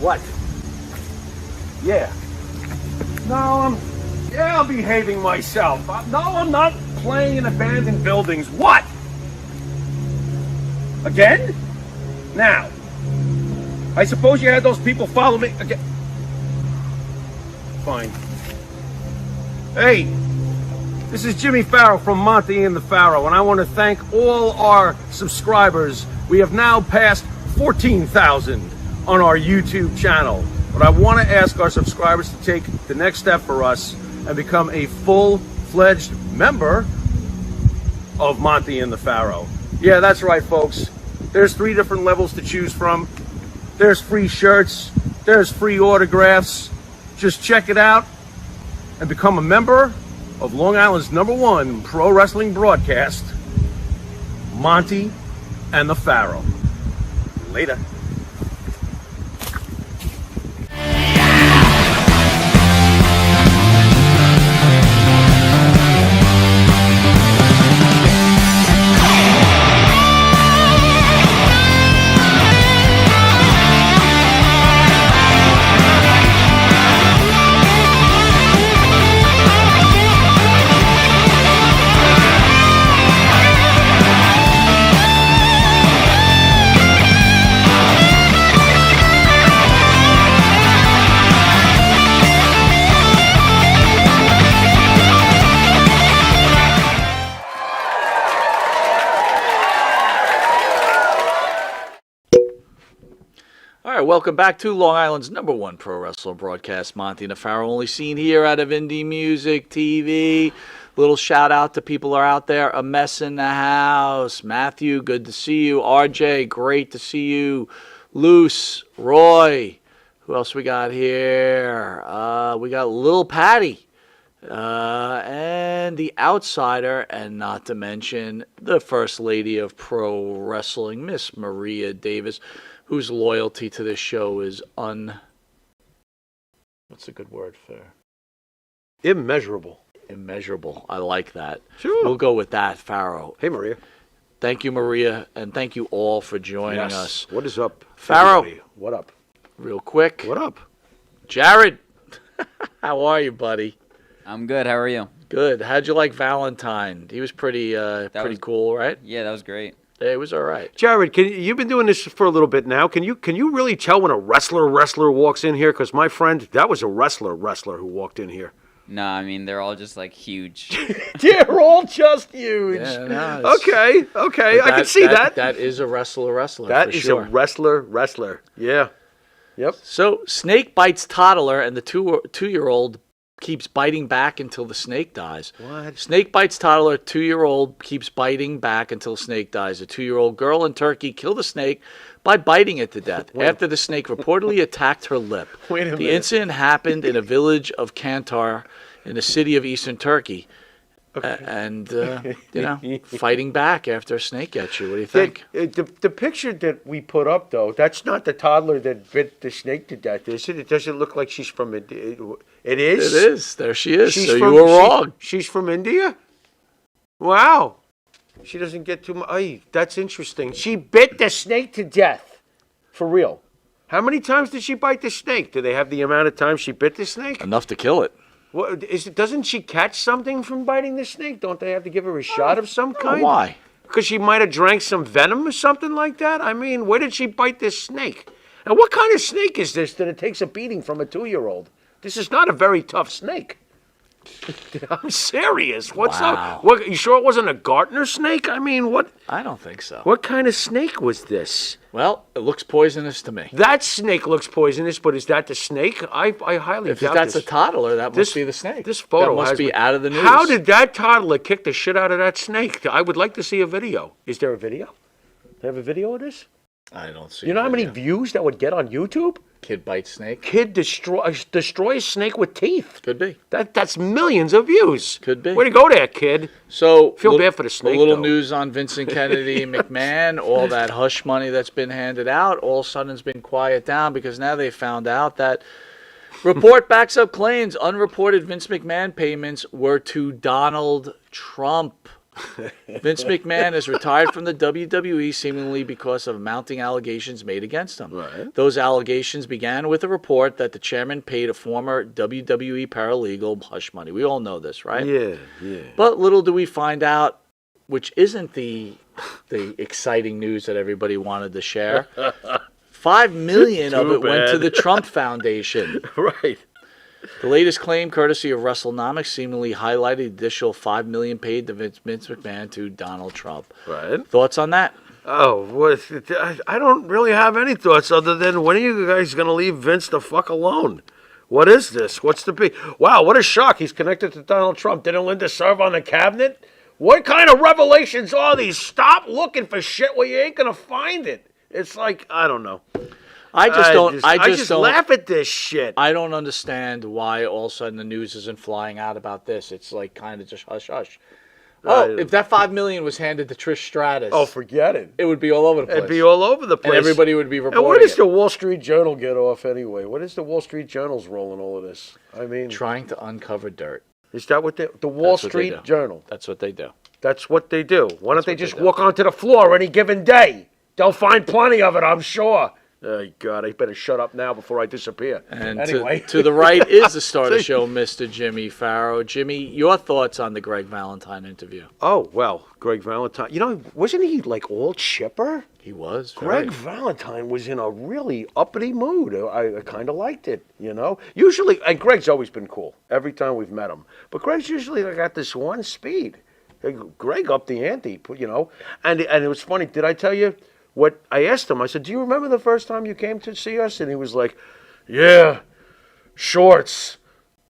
What? Yeah. No, I'm behaving myself. No, I'm not playing in abandoned buildings. What? Again? Now, I suppose you had those people follow me again. Fine. Hey, this is Jimmy Pharaoh from Monte and the Pharaoh, and I want to thank all our subscribers. We have now passed 14,000 on our YouTube channel. But I want to ask our subscribers to take the next step for us and become a full-fledged member of Monte and the Pharaoh. Yeah, that's right, folks. There's 3 different levels to choose from. There's free shirts. There's free autographs. Just check it out and become a member of Long Island's #1 pro wrestling broadcast, Monte and the Pharaoh. Later. Welcome back to Long Island's #1 pro wrestler broadcast, Monte and the Pharaoh, only seen here out of Indie Music TV. Little shout out to people who are out there. A Mess in the House. Matthew, good to see you. RJ, great to see you. Luce, Roy. Who else we got here? We got Lil Patty. And the Outsider, and not to mention the First Lady of Pro Wrestling, Miss Maria Davis, whose loyalty to this show is what's a good word for? Immeasurable. Immeasurable. I like that. Sure. We'll go with that, Pharaoh. Hey, Maria. Thank you, Maria, and thank you all for joining us. What is up, Pharaoh? everybody? What up? Real quick. What up? Jared, how are you, buddy? I'm good. How are you? Good. How'd you like Valentine? He was pretty cool, right? Yeah, that was great. Yeah, it was all right. Jared, you've been doing this for a little bit now. Can you really tell when a wrestler walks in here? Because my friend, that was a wrestler who walked in here. No, I mean, they're all just, like, huge. They're all just huge. Yeah, no, okay. I can see that. That is a wrestler, That for is sure. a wrestler. Yeah. Yep. So, snake bites toddler, and the two-year-old keeps biting back until the snake dies. What? Snake bites toddler, 2-year-old keeps biting back until snake dies. A 2-year-old girl in Turkey killed the snake by biting it to death after the snake reportedly attacked her lip. Wait a minute. The incident happened in a village of Kantar in the city of eastern Turkey. And, fighting back after a snake gets you. What do you think? The picture that we put up, though, that's not the toddler that bit the snake to death, is it? It doesn't look like she's from India. It is? It is. There she is. You were wrong. She's from India? Wow. She doesn't get too much. Ay, that's interesting. She bit the snake to death. For real. How many times did she bite the snake? Do they have the amount of times she bit the snake? Enough to kill it. What, doesn't she catch something from biting the snake? Don't they have to give her a shot of some kind? Why? Because she might have drank some venom or something like that? I mean, where did she bite this snake? And what kind of snake is this that it takes a beating from a 2-year-old? This is not a very tough snake. I'm serious. What's up? What, you sure it wasn't a Gartner snake? I mean, what? I don't think so. What kind of snake was this? Well, it looks poisonous to me. That snake looks poisonous, but is that the snake? I highly doubt that's this. a toddler, that must be the snake. This photo that must be out of the news. How did that toddler kick the shit out of that snake? I would like to see a video. Is there a video? They have a video of this? I don't see. You know how many views that would get on YouTube? Kid bites snake. Kid destroys snake with teeth. Could be. That's millions of views. Could be. Way to go there, kid. So feel bad for the snake. A little though. news on Vincent Kennedy McMahon. All that hush money that's been handed out, all of a sudden has been quiet down because now they found out that report backs up claims unreported Vince McMahon payments were to Donald Trump. Vince McMahon is retired from the WWE seemingly because of mounting allegations made against him. Right. Those allegations began with a report that the chairman paid a former WWE paralegal hush money. We all know this, right? Yeah. But little do we find out, which isn't the exciting news that everybody wanted to share. $5 million of it went to the Trump Foundation. Right. The latest claim, courtesy of WrestleNomics, seemingly highlighted the additional $5 million paid to Vince McMahon to Donald Trump. Right. Thoughts on that? Oh, I don't really have any thoughts other than when are you guys going to leave Vince the fuck alone? What is this? What's the big? Wow, what a shock. He's connected to Donald Trump. Didn't Linda serve on the cabinet? What kind of revelations are these? Stop looking for shit where you ain't going to find it. It's like, I don't know. I just don't laugh at this shit. I don't understand why all of a sudden the news isn't flying out about this. It's like kind of just hush hush. Oh, if that $5 million was handed to Trish Stratus, Oh, forget it. it would be all over the place. It'd be all over the place. and everybody would be reporting. And where does it. the Wall Street Journal get off anyway? What is the Wall Street Journal's role in all of this? I mean, Trying to uncover dirt. is that what the Wall That's what they Street do. Journal? That's what they do. That's what they do. Why don't they what they just do. walk onto the floor any given day? They'll find plenty of it, I'm sure. Oh, God, I better shut up now before I disappear. And anyway. to the right is the star of the show, Mr. Jimmy Pharaoh. Jimmy, your thoughts on the Greg Valentine interview? Oh, well, Greg Valentine. You know, wasn't he like all chipper? He was. Greg Valentine was in a really uppity mood. I kind of liked it, you know. Usually, and Greg's always been cool every time we've met him. But Greg's usually got this one speed. Greg upped the ante, you know. And it was funny. Did I tell you what I asked him? I said, "Do you remember the first time you came to see us?" And he was like, "Yeah, shorts,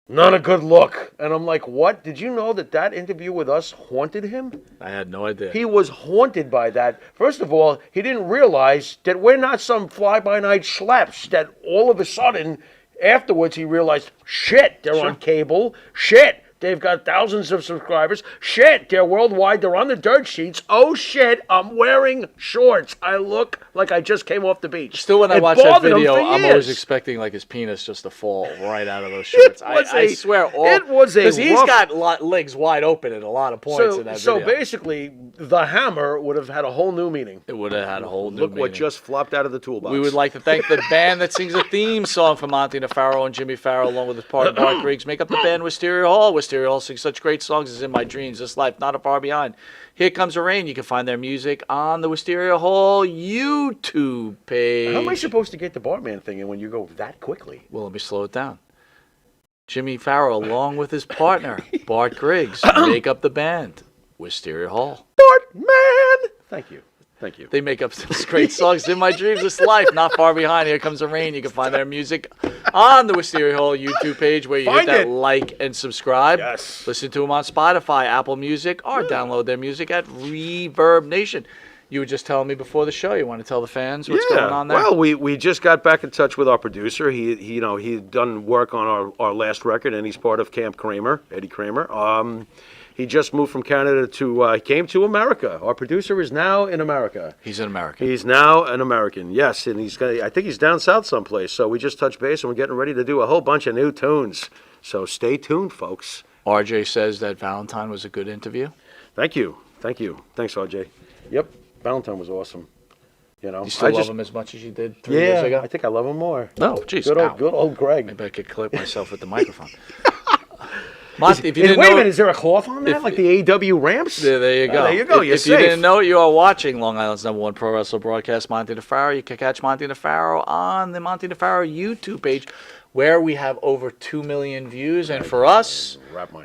not a good look." And I'm like, "What? Did you know that interview with us haunted him?" I had no idea. He was haunted by that. First of all, he didn't realize that we're not some fly-by-night schleps, that all of a sudden, afterwards, he realized, shit, they're on cable. Shit, they've got thousands of subscribers. Shit, they're worldwide. They're on the dirt sheets. Oh, shit, I'm wearing shorts. I look like I just came off the beach. Still, when I It watch that bothered him video, for I'm always years. expecting like his penis just to fall right out of those shorts. I swear, it was a because he's rough- got legs wide open at a lot of points in that So video. basically, the hammer would have had a whole new meaning. It would have had a whole new Look what meaning. just flopped out of the toolbox. We would like to thank the band that sings the theme song for Monte and Pharaoh and Jimmy Pharaoh, along with his partner Bart Griggs. Make up the band Wisteria Hall. Wisteria Hall sings such great songs as In My Dreams, This Life, Not a Far Behind. Here Comes the Rain. You can find their music on the Wisteria Hall YouTube page. How am I supposed to get the Bartman thing in when you go that quickly? Well, let me slow it down. Jimmy Farrell, along with his partner, Bart Griggs, make up the band, Wisteria Hall. Bartman! Thank you. Thank you. They make up some great songs. In My Dreams, This Life, Not Far Behind, Here Comes the Rain. You can find their music on the Wisteria Hall YouTube page where you Find hit that it. like and subscribe. Yes. Listen to them on Spotify, Apple Music, or download their music at Reverb Nation. You were just telling me before the show. You want to tell the fans what's going on there? Well, we just got back in touch with our producer. He had done work on our last record, and he's part of Camp Kramer, Eddie Kramer. He just moved from Canada he came to America. Our producer is now in America. He's an American. He's now an American, yes, and I think he's down south someplace. So we just touched base, and we're getting ready to do a whole bunch of new tunes. So stay tuned, folks. RJ says that Valentine was a good interview. Thank you. Thanks, RJ. Yep, Valentine was awesome. You know, You still love him as much as you did 3 Yeah, years ago? I think I love him more. No, jeez. Good old Greg. Maybe I could clip myself with the microphone. Monte, if you didn't Wait a know, minute, is there a cloth on that, like the AW ramps? there you go. There you go, you're if you safe. didn't know it, you are watching Long Island's #1 pro wrestler broadcast, Monte the Pharaoh. You can catch Monte the Pharaoh on the Monte the Pharaoh YouTube page, where we have over 2 million views. And for us,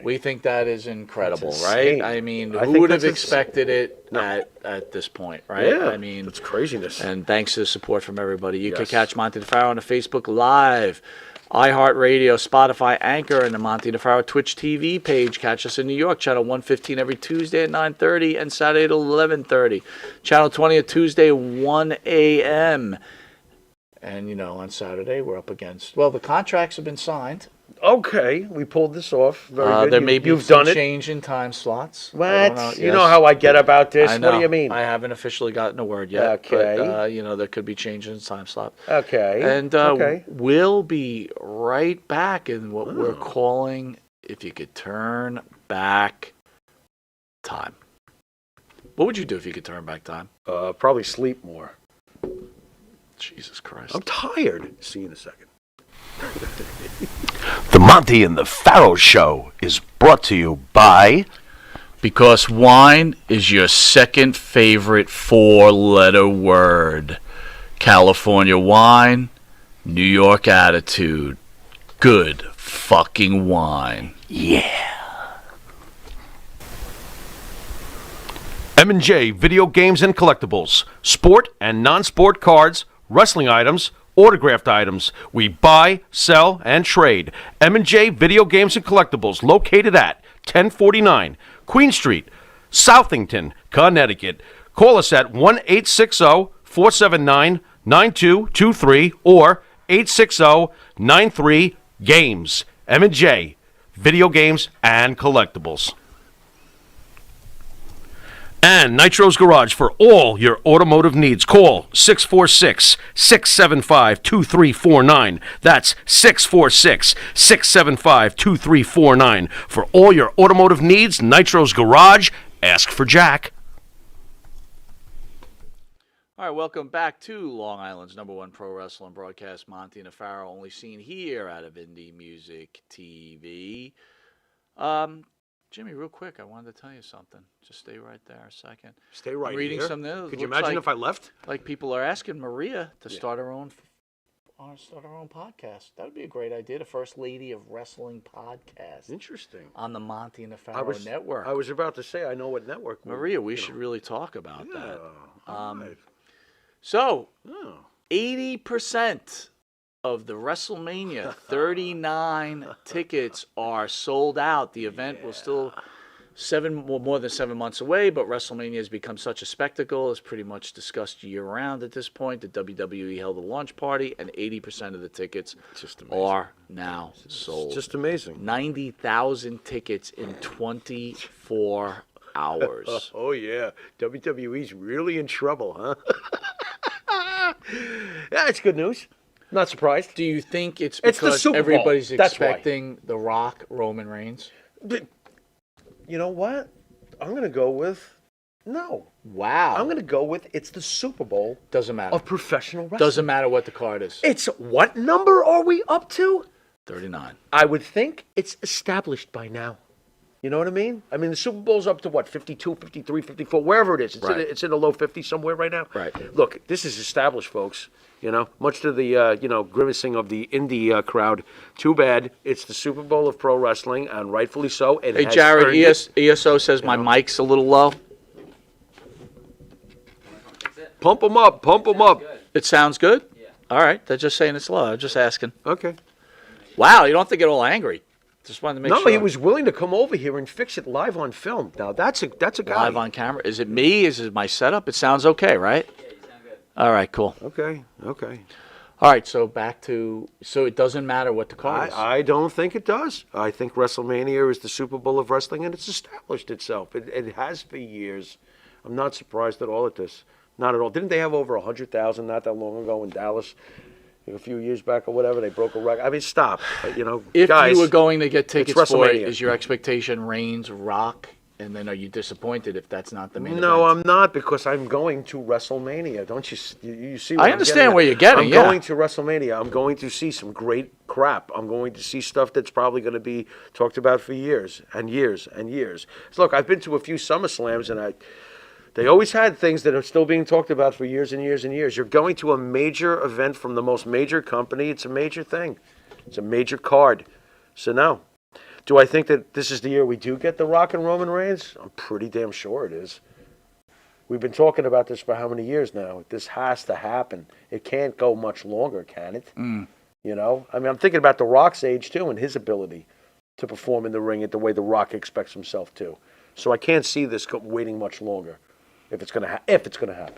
we think that is incredible, That's right? insane. I mean, I who think would have that's expected it at this point, right? Yeah, I mean, it's craziness. and thanks to the support from everybody. You can Yes. catch Monte the Pharaoh on the Facebook Live, iHeartRadio, Spotify, Anchor, and the Monte the Pharaoh Twitch TV page. Catch us in New York, channel 115 every Tuesday at 9:30 and Saturday at 11:30. Channel 20 at Tuesday, 1 a.m. And, on Saturday, we're up against... Well, the contracts have been signed. Okay, we pulled this off. Very good. There may be You've some done it. change in time slots. I What? don't know. You Yes. know how I get about this. I know. What do you mean? I haven't officially gotten a word yet. Okay. But, there could be changes in time slot. Okay. And okay. we'll be right back in what we're calling, if you could turn back time. What would you do if you could turn back time? Probably sleep more. Jesus Christ. I'm tired. See you in a second. The Monte and the Pharaoh Show is brought to you by... Because wine is your second favorite four-letter word. California wine, New York attitude. Good fucking wine. Yeah. M&J Video Games and Collectibles. Sport and non-sport cards, wrestling items, autographed items. We buy, sell, and trade. M&J Video Games and Collectibles, located at 1049 Queen Street, Southington, Connecticut. Call us at 1-860-479-9223 or 860-93-GAMES. M&J Video Games and Collectibles. And Nitro's Garage for all your automotive needs. Call 646-675-2349. That's 646-675-2349. For all your automotive needs, Nitro's Garage. Ask for Jack. All right, welcome back to Long Island's #1 pro wrestling broadcast, Monte and Pharaoh, only seen here out of Indie Music TV. Jimmy, real quick, I wanted to tell you something. Just stay right there a second. Stay right I'm reading here. some news. Could you Looks imagine like, if I left? Like people are asking Maria to start her own podcast. That would be a great idea. The first lady of wrestling podcast. Interesting. On the Monte and the Pharaoh network. I was about to say, I know what network. Maria, we should really talk about that. Right. So, 80% of the WrestleMania 39 tickets are sold out. The event will still more than 7 months away, but WrestleMania has become such a spectacle. It's pretty much discussed year-round at this point. The WWE held a launch party, and 80% of the tickets are now sold. It's just amazing. 90,000 tickets in 24 hours. Oh, yeah. WWE's really in trouble, huh? Yeah, it's good news. Not surprised. Do you think it's It's the because Super Bowl. everybody's That's why. expecting The Rock, Roman Reigns? You know what? I'm going to go with no. Wow. I'm going to go with it's the Super Bowl Doesn't matter. of professional wrestling. Doesn't matter what the card is. It's what number are we up to? 39. I would think it's established by now. You know what I mean? I mean, the Super Bowl's up to what, 52, 53, 54, wherever it is. It's in the low 50s somewhere right now. Right. Look, this is established, folks. You know, much to the, grimacing of the indie crowd. Too bad. It's the Super Bowl of pro wrestling, and rightfully so. Hey, Jared, ESO says my mic's a little low. Pump them up. Pump them up. It sounds good? Yeah. All right. They're just saying it's low. I'm just asking. Okay. Wow, you don't have to get all angry. Just wanted to make sure. No, he was willing to come over here and fix it live on film. Now, that's a guy. Live on camera. Is it me? Is it my setup? It sounds okay, right? Yeah, you sound good. All right, cool. Okay. All right, so back to, so it doesn't matter what the card is. I don't think it does. I think WrestleMania is the Super Bowl of wrestling, and it's established itself. It has for years. I'm not surprised at all at this. Not at all. Didn't they have over 100,000 not that long ago in Dallas? A few years back or whatever, they broke a record. I mean, stop. If guys, you were going to get tickets for it, WrestleMania. is your expectation Reigns, Rock, and then are you disappointed if that's not the main event? No, I'm not, because I'm going to WrestleMania. Don't you see what I I'm understand getting at? where you're getting, I'm yeah. going to WrestleMania. I'm going to see some great crap. I'm going to see stuff that's probably going to be talked about for years and years and years. So look, I've been to a few SummerSlams, and they always had things that are still being talked about for years and years and years. You're going to a major event from the most major company. It's a major thing. It's a major card. So no. Do I think that this is the year we do get The Rock and Roman Reigns? I'm pretty damn sure it is. We've been talking about this for how many years now? This has to happen. It can't go much longer, can it? You know? I mean, I'm thinking about The Rock's age, too, and his ability to perform in the ring at the way The Rock expects himself to. So I can't see this waiting much longer. If it's gonna happen,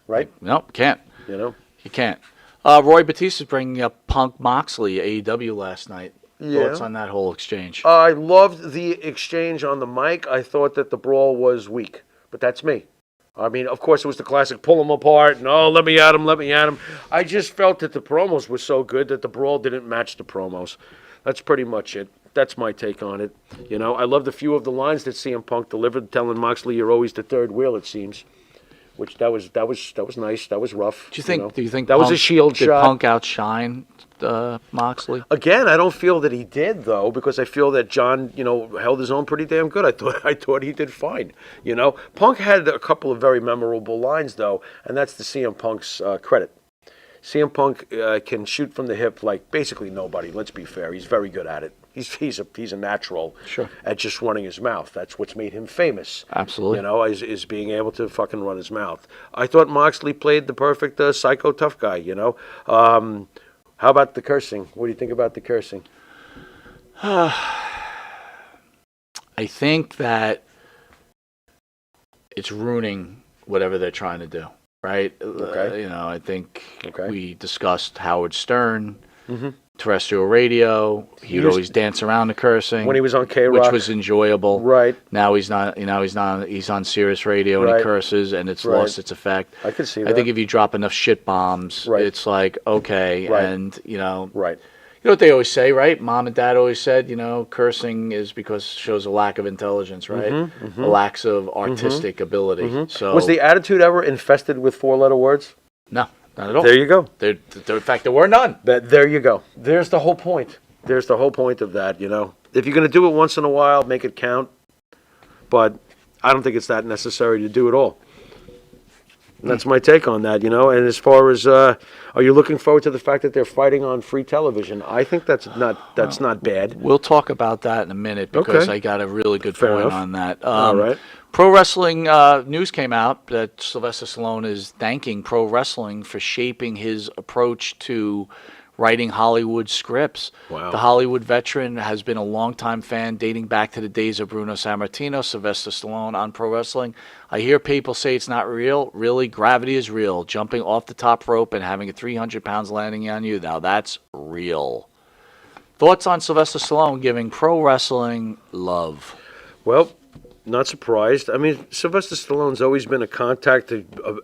right? Nope, can't. You know, You can't. Roy Batista's bringing up Punk Moxley AEW last night. Yeah. Thoughts on that whole exchange? I loved the exchange on the mic. I thought that the brawl was weak, but that's me. I mean, of course, it was the classic pull them apart and let me at him. I just felt that the promos were so good that the brawl didn't match the promos. That's pretty much it. That's my take on it. You know, I loved a few of the lines that CM Punk delivered, telling Moxley, "You're always the third wheel." It seems, which that was nice. That was rough. Do you think that Punk, was a shield did shot? Punk outshine Moxley? Again, I don't feel that he did though, because I feel that John, held his own pretty damn good. I thought he did fine. Punk had a couple of very memorable lines though, and that's to CM Punk's credit. CM Punk can shoot from the hip like basically nobody. Let's be fair; he's very good at it. He's a natural at just running his mouth. That's what's made him famous. Absolutely. Is being able to fucking run his mouth. I thought Moxley played the perfect psycho tough guy. How about the cursing? What do you think about the cursing? I think that it's ruining whatever they're trying to do, right? Okay. I think Okay. we discussed Howard Stern, terrestrial radio. He'd always dance around the cursing When he was on K-Rock. which was enjoyable. Right. Now he's not. He's on Sirius Radio and Right. he curses, and it's Right. lost its effect. I could see I that. think if you drop enough shit bombs, Right. it's like okay, Right. and Right. You know what they always say, right? Mom and Dad always said, cursing is because it shows a lack of intelligence, right? A lack of artistic ability. So Was the Attitude Ever infested with four-letter words? no, not at all. There you go. In fact, there were none. There you go. There's the whole point. There's the whole point of that, If you're going to do it once in a while, make it count. But I don't think it's that necessary to do it all. And that's my take on that, And as far as, are you looking forward to the fact that they're fighting on free television? I think that's not bad. We'll talk about that in a minute because Okay. I got a really good Fair point enough. on that. All right. Pro Wrestling news came out that Sylvester Stallone is thanking Pro Wrestling for shaping his approach to writing Hollywood scripts. Wow. The Hollywood veteran has been a longtime fan dating back to the days of Bruno Sammartino, Sylvester Stallone on Pro Wrestling. I hear people say it's not real. Really, gravity is real. Jumping off the top rope and having 300 pounds landing on you, now that's real. Thoughts on Sylvester Stallone giving pro wrestling love? Well, not surprised. I mean, Sylvester Stallone's always been a contact,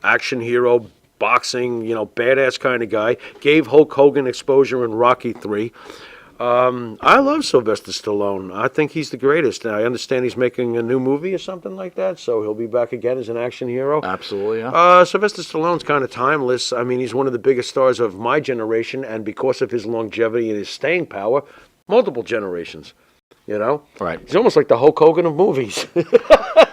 action hero, boxing, badass kind of guy. Gave Hulk Hogan exposure in Rocky III. I love Sylvester Stallone. I think he's the greatest. I understand he's making a new movie or something like that, so he'll be back again as an action hero. Absolutely, yeah. Sylvester Stallone's kind of timeless. I mean, he's one of the biggest stars of my generation, and because of his longevity and his staying power, multiple generations. Right. He's almost like the Hulk Hogan of movies.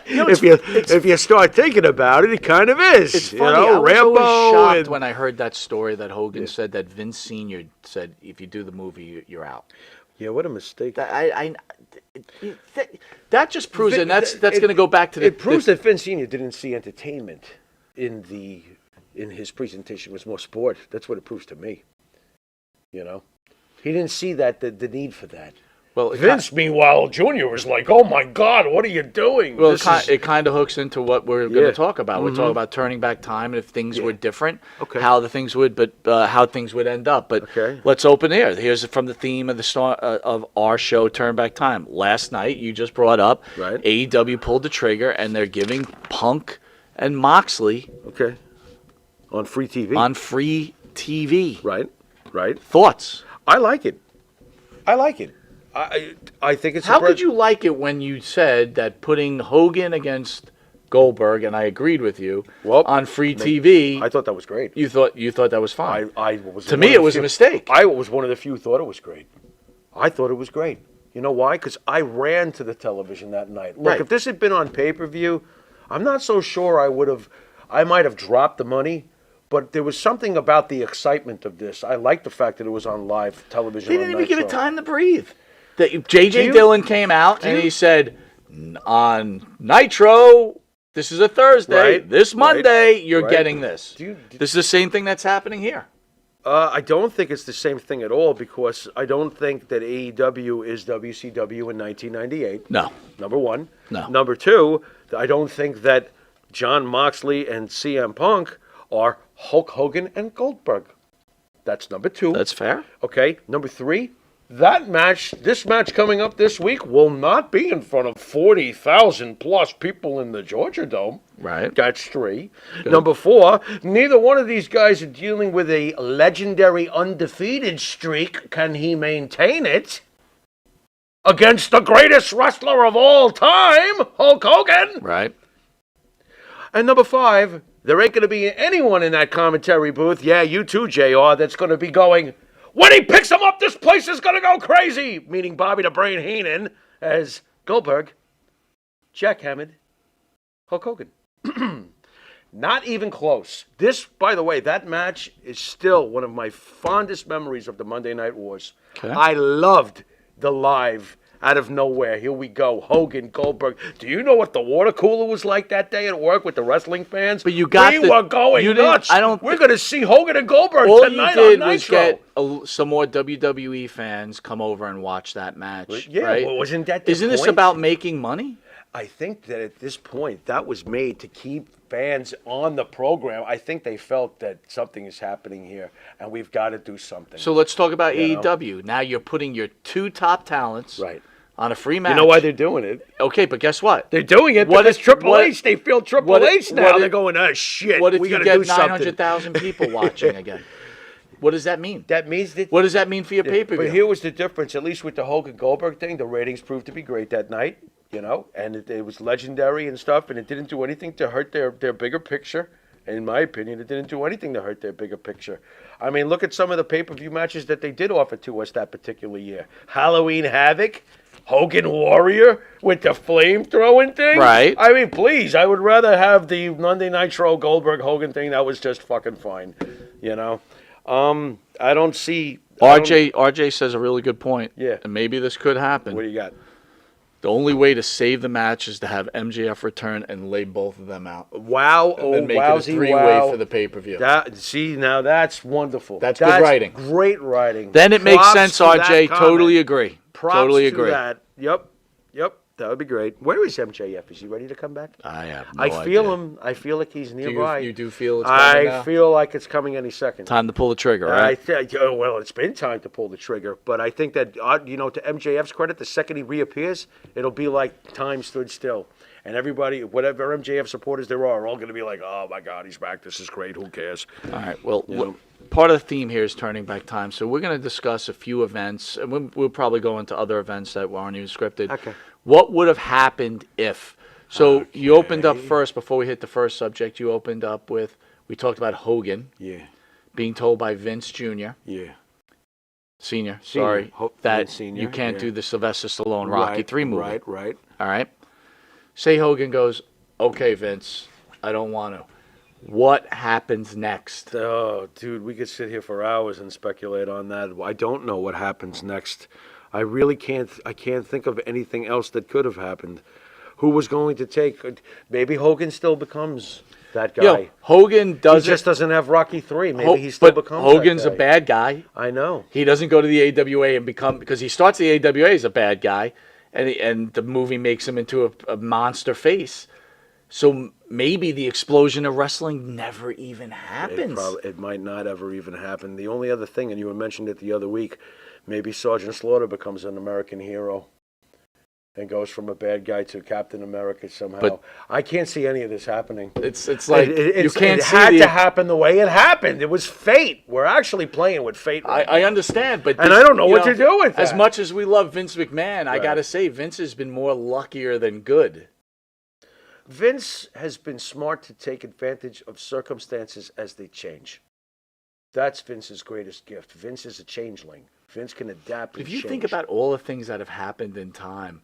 If you start thinking about it, he kind of is. It's funny. I was Rambo. always shocked when I heard that story that Hogan said that Vince Sr. said, if you do the movie, you're out. Yeah, what a mistake. That just proves it. And that's going to go back to It proves that Vince Sr. didn't see entertainment in his presentation. It was more sport. That's what it proves to me. He didn't see the need for that. Well, Vince, meanwhile, Jr. was like, "Oh my God, what are you doing?" Well, it kind of hooks into what we're going to talk about. We're talking about turning back time, and if things were different, how things would end up. But let's open here. Here's from the theme of of our show, Turn Back Time. Last night, you just brought up AEW pulled the trigger, and they're giving Punk and Moxley on free TV. Right. Thoughts? I like it. I think it's. How could you like it when you said that putting Hogan against Goldberg, and I agreed with you, on free TV? I thought that was great. You thought that was fine. To me, it was a mistake. I was one of the few who thought it was great. I thought it was great. You know why? Because I ran to the television that night. Look, if this had been on pay-per-view, I'm not so sure I might have dropped the money. But there was something about the excitement of this. I liked the fact that it was on live television. They didn't even give it time to breathe. J.J. Dillon came out and he said, on Nitro, this is a Thursday. This Monday, you're getting this. This is the same thing that's happening here. I don't think it's the same thing at all because I don't think that AEW is WCW in 1998. No. Number one. No. Number two, I don't think that John Moxley and CM Punk are Hulk Hogan and Goldberg. That's number two. That's fair. Okay. Number three, this match coming up this week will not be in front of 40,000 plus people in the Georgia Dome. Right. That's three. Good. Number four, neither one of these guys are dealing with a legendary undefeated streak. Can he maintain it? against the greatest wrestler of all time, Hulk Hogan. Right. And number 5, there ain't going to be anyone in that commentary booth, yeah, you too, JR, that's going to be going, when he picks him up, this place is going to go crazy, meaning Bobby the Brain Heenan as Goldberg, Jack Hammond, Hulk Hogan. Not even close. This, by the way, that match is still one of my fondest memories of the Monday Night Wars. Okay. I loved the live, out of nowhere, here we go, Hogan, Goldberg. Do you know what the water cooler was like that day at work with the wrestling fans? But you got we were going nuts. We're going to see Hogan and Goldberg all tonight you did on was Nitro. get some more WWE fans come over and watch that match. Yeah, right? well, wasn't that the Isn't this point? about making money? I think that at this point, that was made to keep fans on the program. I think they felt that something is happening here, and we've got to do something. So let's talk about You know? AEW. Now you're putting your 2 top talents Right. on a free match. You know why they're doing it? Okay, but guess what? They're doing it What because if- Triple what- H, they feel Triple what if- H now. what if- They're going, oh, shit, What if we you got to do get something. 900,000 people watching again? What does that mean? That means that... What does that mean for your pay-per-view? But here was the difference, at least with the Hogan Goldberg thing, the ratings proved to be great that night, you know, and it was legendary and stuff, and it didn't do anything to hurt their bigger picture. In my opinion, it didn't do anything to hurt their bigger picture. I mean, look at some of the pay-per-view matches that they did offer to us that particular year. Halloween Havoc, Hogan Warrior with the flame-throwing thing. Right. I mean, please, I would rather have the Monday Nitro Goldberg Hogan thing. That was just fucking fine, you know. I don't see... RJ says a really good point. Yeah. And maybe this could happen. What do you got? The only way to save the match is to have MJF return and lay both of them out. Wow, And then make wowsy, it a 3-way wow. for the pay-per-view. See, now that's wonderful. That's good writing. Great writing. Then it makes Props sense, to that RJ. comment. Totally agree. Props totally to agree. that. Yep. That would be great. Where is MJF? Is he ready to come back? I have no I feel idea. him. I feel like he's nearby. You do feel it's coming now? I feel like it's coming any second. Time to pull the trigger, right? Well, it's been time to pull the trigger, but I think that, you know, to MJF's credit, the second he reappears, it'll be like time stood still. And everybody, whatever MJF supporters there are all going to be like, oh, my God, he's back. This is great. Who cares? All right. Well, You know. part of the theme here is turning back time. So we're going to discuss a few events, and we'll probably go into other events that aren't even scripted. Okay. What would have happened if? So you opened up first, before we hit the first subject, you opened up with, we talked about Hogan Yeah. being told by Vince Jr., Yeah. Senior, sorry, Vince that Senior, you can't yeah. do the Sylvester Stallone Rocky 3 movie. Right. All right. Say Hogan goes, okay, Vince, I don't want to. What happens next? Oh, dude, we could sit here for hours and speculate on that. I don't know what happens next. I really can't. I can't think of anything else that could have happened. Who was going to take? Maybe Hogan still becomes that guy. Yo, Hogan He doesn't. just doesn't have Rocky 3. Maybe he still but becomes Hogan's that a guy. bad guy. I know. He doesn't go to the AWA and become, because he starts the AWA as a bad guy, and the movie makes him into a monster face. So maybe the explosion of wrestling never even happens. It might not ever even happen. The only other thing, and you mentioned it the other week, maybe Sergeant Slaughter becomes an American hero and goes from a bad guy to Captain America somehow. But- I can't see any of this happening. It's like you can't it see had the. to happen the way it happened. It was fate. We're actually playing with fate. Right I understand, but And I don't know what to do with As that. much as we love Vince McMahon, I Right. gotta say Vince has been more luckier than good. Vince has been smart to take advantage of circumstances as they change. That's Vince's greatest gift. Vince is a changeling. Vince can adapt But and if you change. think about all the things that have happened in time,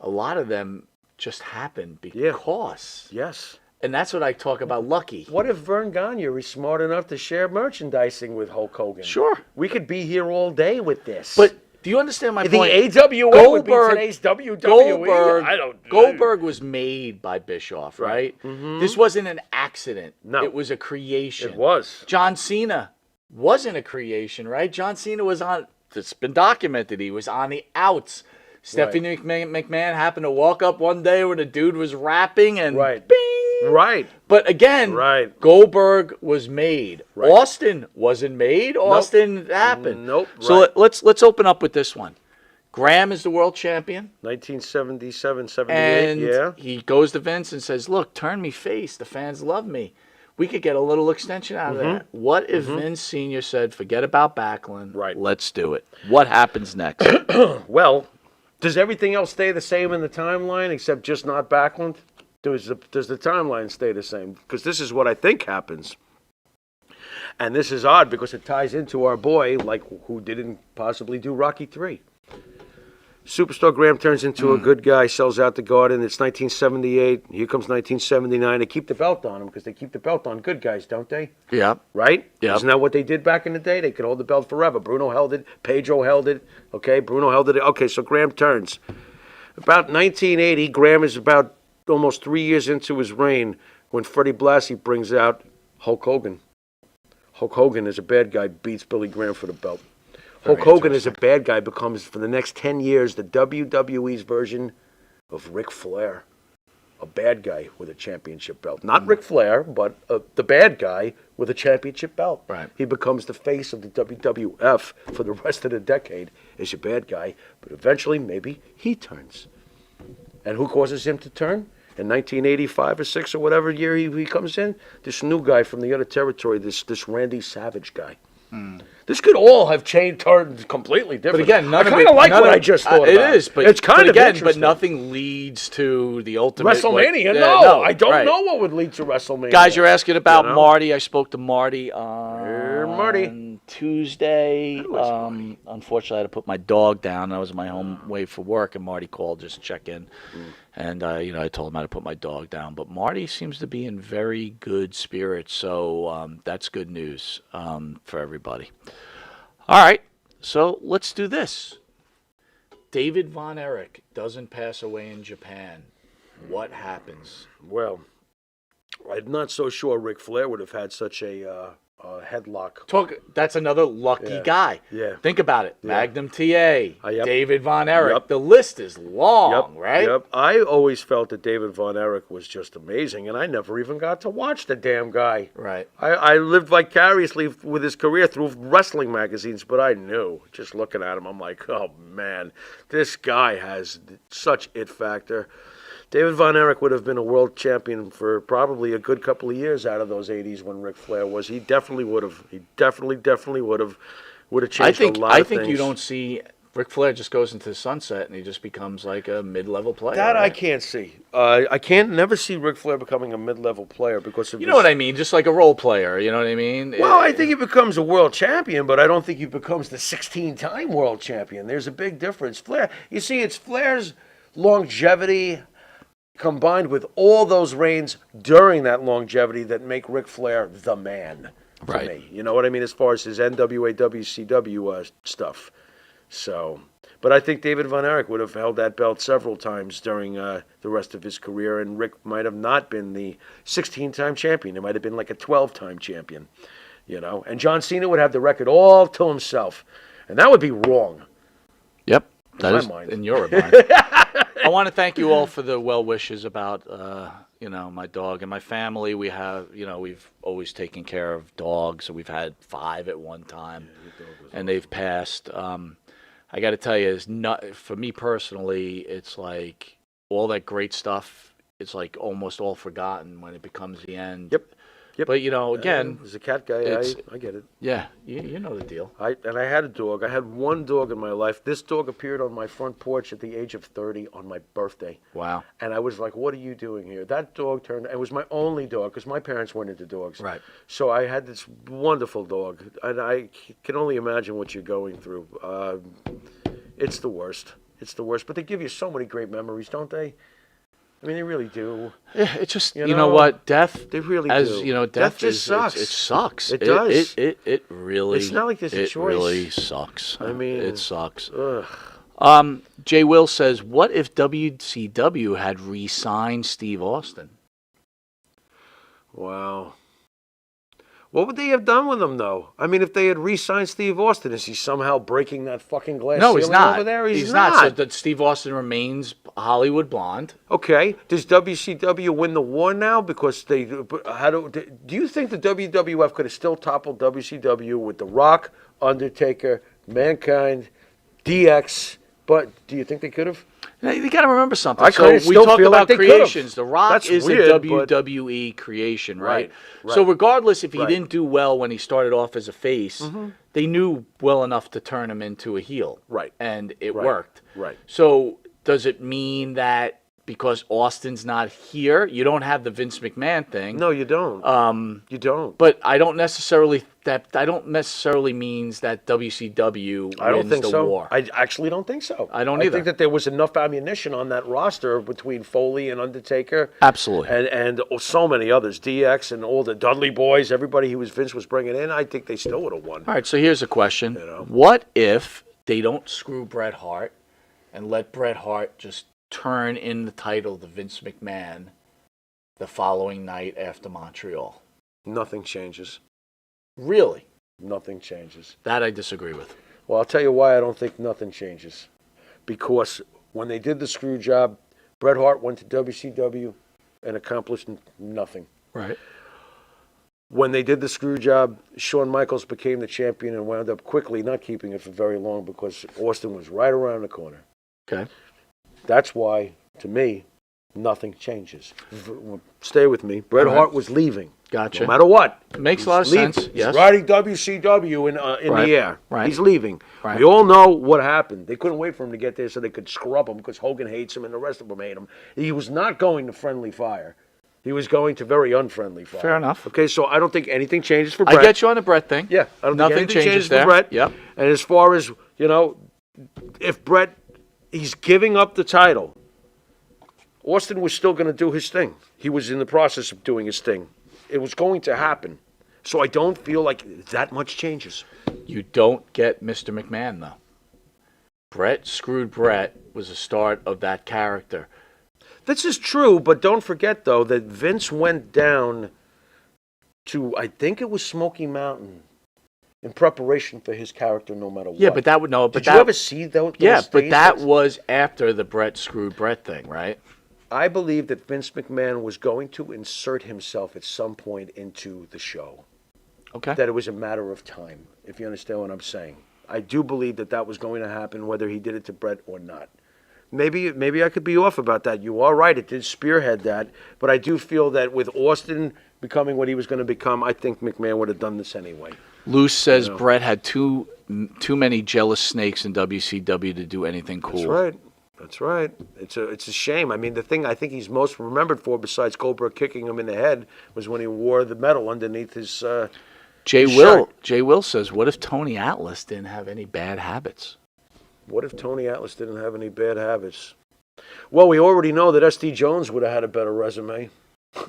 a lot of them just happened Yeah. because. Yes. And that's what I talk about lucky. What if Vern Gagne is smart enough to share merchandising with Hulk Hogan? Sure. We could be here all day with this. But do you understand my the point? AWA would be today's WWE. I don't. Goldberg was made by Bischoff, right? This wasn't an accident. No. It was a creation. It was. John Cena wasn't a creation, right? John Cena was on, it's been documented, he was on the outs. Stephanie McMahon happened to walk up one day when a dude was rapping and Right. bing. Right. But again, Right. Goldberg was made. Right. Austin wasn't made. Austin happened. Nope. So Right. let's open up with this one. Graham is the world champion. 1977, 78. And Yeah. he goes to Vince and says, look, turn me face. The fans love me. We could get a little extension out of that. What if Vince Sr. said, forget about Backlund. Right. Let's do it. What happens next? Well, Does everything else stay the same in the timeline except just not Backlund? Does the timeline stay the same? Because this is what I think happens. And this is odd because it ties into our boy, like who didn't possibly do Rocky 3. Superstar Graham turns into a good guy, sells out the Garden. It's 1978. Here comes 1979. They keep the belt on him because they keep the belt on good guys, don't they? Yeah. Right? Yeah. Isn't that what they did back in the day? They could hold the belt forever. Bruno held it. Pedro held it. Okay, Bruno held it. Okay, so Graham turns. About 1980, Graham is about almost 3 years into his reign when Freddie Blassie brings out Hulk Hogan. Hulk Hogan is a bad guy, beats Billy Graham for the belt. Hulk Hogan is a bad guy, becomes, for the next 10 years, the WWE's version of Ric Flair. A bad guy with a championship belt. Not Ric Flair, but the bad guy with a championship belt. Right. He becomes the face of the WWF for the rest of the decade as a bad guy, but eventually maybe he turns. And who causes him to turn? In 1985 or 6 or whatever year he comes in, this new guy from the other territory, this Randy Savage guy. This could all have turned completely different. But again, I kind of like what I just thought about. It is, but it's kind of again, interesting. but nothing leads to the ultimate WrestleMania. No, I don't right. know what would lead to WrestleMania. Guys, you're asking about You know? Marty. I spoke to Marty on Marty. Tuesday. Unfortunately, I had to put my dog down. I was on my home way for work, and Marty called just to check in. And I told him how to put my dog down. But Marty seems to be in very good spirits, so that's good news for everybody. All right, so let's do this. David Von Erich doesn't pass away in Japan. What happens? Well, I'm not so sure Ric Flair would have had such a headlock. That's another lucky guy. Yeah. Think about it. Magnum TA, Yep. David Von Erich. Yep. The list is long, right? Yep. I always felt that David Von Erich was just amazing, and I never even got to watch the damn guy. Right. I lived vicariously with his career through wrestling magazines, but I knew, just looking at him, I'm like, oh, man, this guy has such it factor. David Von Erich would have been a world champion for probably a good couple of years out of those 80s when Ric Flair was. He definitely would have. He definitely would have changed a lot of things. I think you don't see Ric Flair just goes into the sunset and he just becomes like a mid-level player. That right? I can't see. I can't never see Ric Flair becoming a mid-level player because of You know what I mean? Just like a role player, you know what I mean? Well, I think he becomes a world champion, but I don't think he becomes the 16-time world champion. There's a big difference. Flair, you see, it's Flair's longevity combined with all those reigns during that longevity that make Ric Flair the man to me. You know what I mean? As far as his NWA, WCW stuff. So, but I think David Von Erich would have held that belt several times during the rest of his career, and Rick might have not been the 16-time champion. It might have been like a 12-time champion, you know. And John Cena would have the record all to himself, and that would be wrong. Yep. That is mind. in your mind. I want to thank you all for the well wishes about, my dog and my family. We have, we've always taken care of dogs. So we've had 5 at one time, and they've passed. I got to tell you, it's not for me personally. It's like all that great stuff. It's like almost all forgotten when it becomes the end. Yep. But again, as a cat guy, I get it. Yeah, you know the deal. I had a dog. I had one dog in my life. This dog appeared on my front porch at the age of 30 on my birthday. Wow. And I was like, what are you doing here? That dog it was my only dog because my parents weren't into dogs. Right. So I had this wonderful dog, and I can only imagine what you're going through. It's the worst. It's the worst. But they give you so many great memories, don't they? I mean, they really do. Yeah, it's just you know what, death. They really do. Death just sucks. It sucks. It does. It really. It's not like there's a choice. It really sucks. I mean, it sucks. Ugh. Jay Will says, "What if WCW had re-signed Steve Austin?" Wow. What would they have done with him, though? I mean, if they had re-signed Steve Austin, is he somehow breaking that fucking glass No, he's ceiling not. over there? He's not. So that Steve Austin remains Hollywood blonde. Okay. Does WCW win the war now? Because do you think the WWF could have still toppled WCW with The Rock, Undertaker, Mankind, DX? But do you think they could have? Now, you got to remember something. I So we still talk feel like about they could've. creations. The Rock That's is weird, a but- WWE creation, right? Right. So regardless if he Right. didn't do well when he started off as a face, they knew well enough to turn him into a heel. Right. And it Right. worked. Right. So does it mean that because Austin's not here, you don't have the Vince McMahon thing? No, you don't. You don't. But I don't necessarily means that WCW I don't wins think the so. war. I actually don't think so. I don't I either. think that there was enough ammunition on that roster between Foley and Undertaker. Absolutely. And so many others, DX and all the Dudley boys, everybody Vince was bringing in. I think they still would have won. All right, so here's a question. You know? What if they don't screw Bret Hart and let Bret Hart just turn in the title to Vince McMahon the following night after Montreal? Nothing changes. Really? Nothing changes. That I disagree with. Well, I'll tell you why I don't think nothing changes. Because when they did the screw job, Bret Hart went to WCW and accomplished nothing. Right. When they did the screw job, Shawn Michaels became the champion and wound up quickly not keeping it for very long because Austin was right around the corner. Okay. That's why, to me, nothing changes. Stay with me. Bret Hart was leaving. Gotcha. No matter what. It makes a lot of sense. Yes. He's riding WCW in Right. the air. Right. He's leaving. Right. We all know what happened. They couldn't wait for him to get there so they could scrub him because Hogan hates him and the rest of them hate him. He was not going to friendly fire. He was going to very unfriendly fire. Fair enough. Okay, so I don't think anything changes for Bret. I get you on the Bret thing. Yeah, I don't Nothing think anything changes there. for Bret. Yep. And as far as, if Bret, he's giving up the title, Austin was still going to do his thing. He was in the process of doing his thing. It was going to happen. So I don't feel like that much changes. You don't get Mr. McMahon, though. Bret screwed Bret was the start of that character. This is true, but don't forget, though, that Vince went down to, I think it was Smoky Mountain, in preparation for his character no matter what. Yeah, but that would no. But Did you ever see those Yeah, but days? that was after the Bret screwed Bret thing, right? I believe that Vince McMahon was going to insert himself at some point into the show. Okay. That it was a matter of time, if you understand what I'm saying. I do believe that that was going to happen, whether he did it to Bret or not. Maybe I could be off about that. You are right; it did spearhead that, but I do feel that with Austin becoming what he was going to become, I think McMahon would have done this anyway. Luce says Bret had too many jealous snakes in WCW to do anything cool. That's right. That's right. It's a shame. I mean, the thing I think he's most remembered for, besides Goldberg kicking him in the head, was when he wore the medal underneath his. Jay his Will. shirt. Jay Will says, "What if Tony Atlas didn't have any bad habits?" What if Tony Atlas didn't have any bad habits? Well, we already know that S.D. Jones would have had a better resume.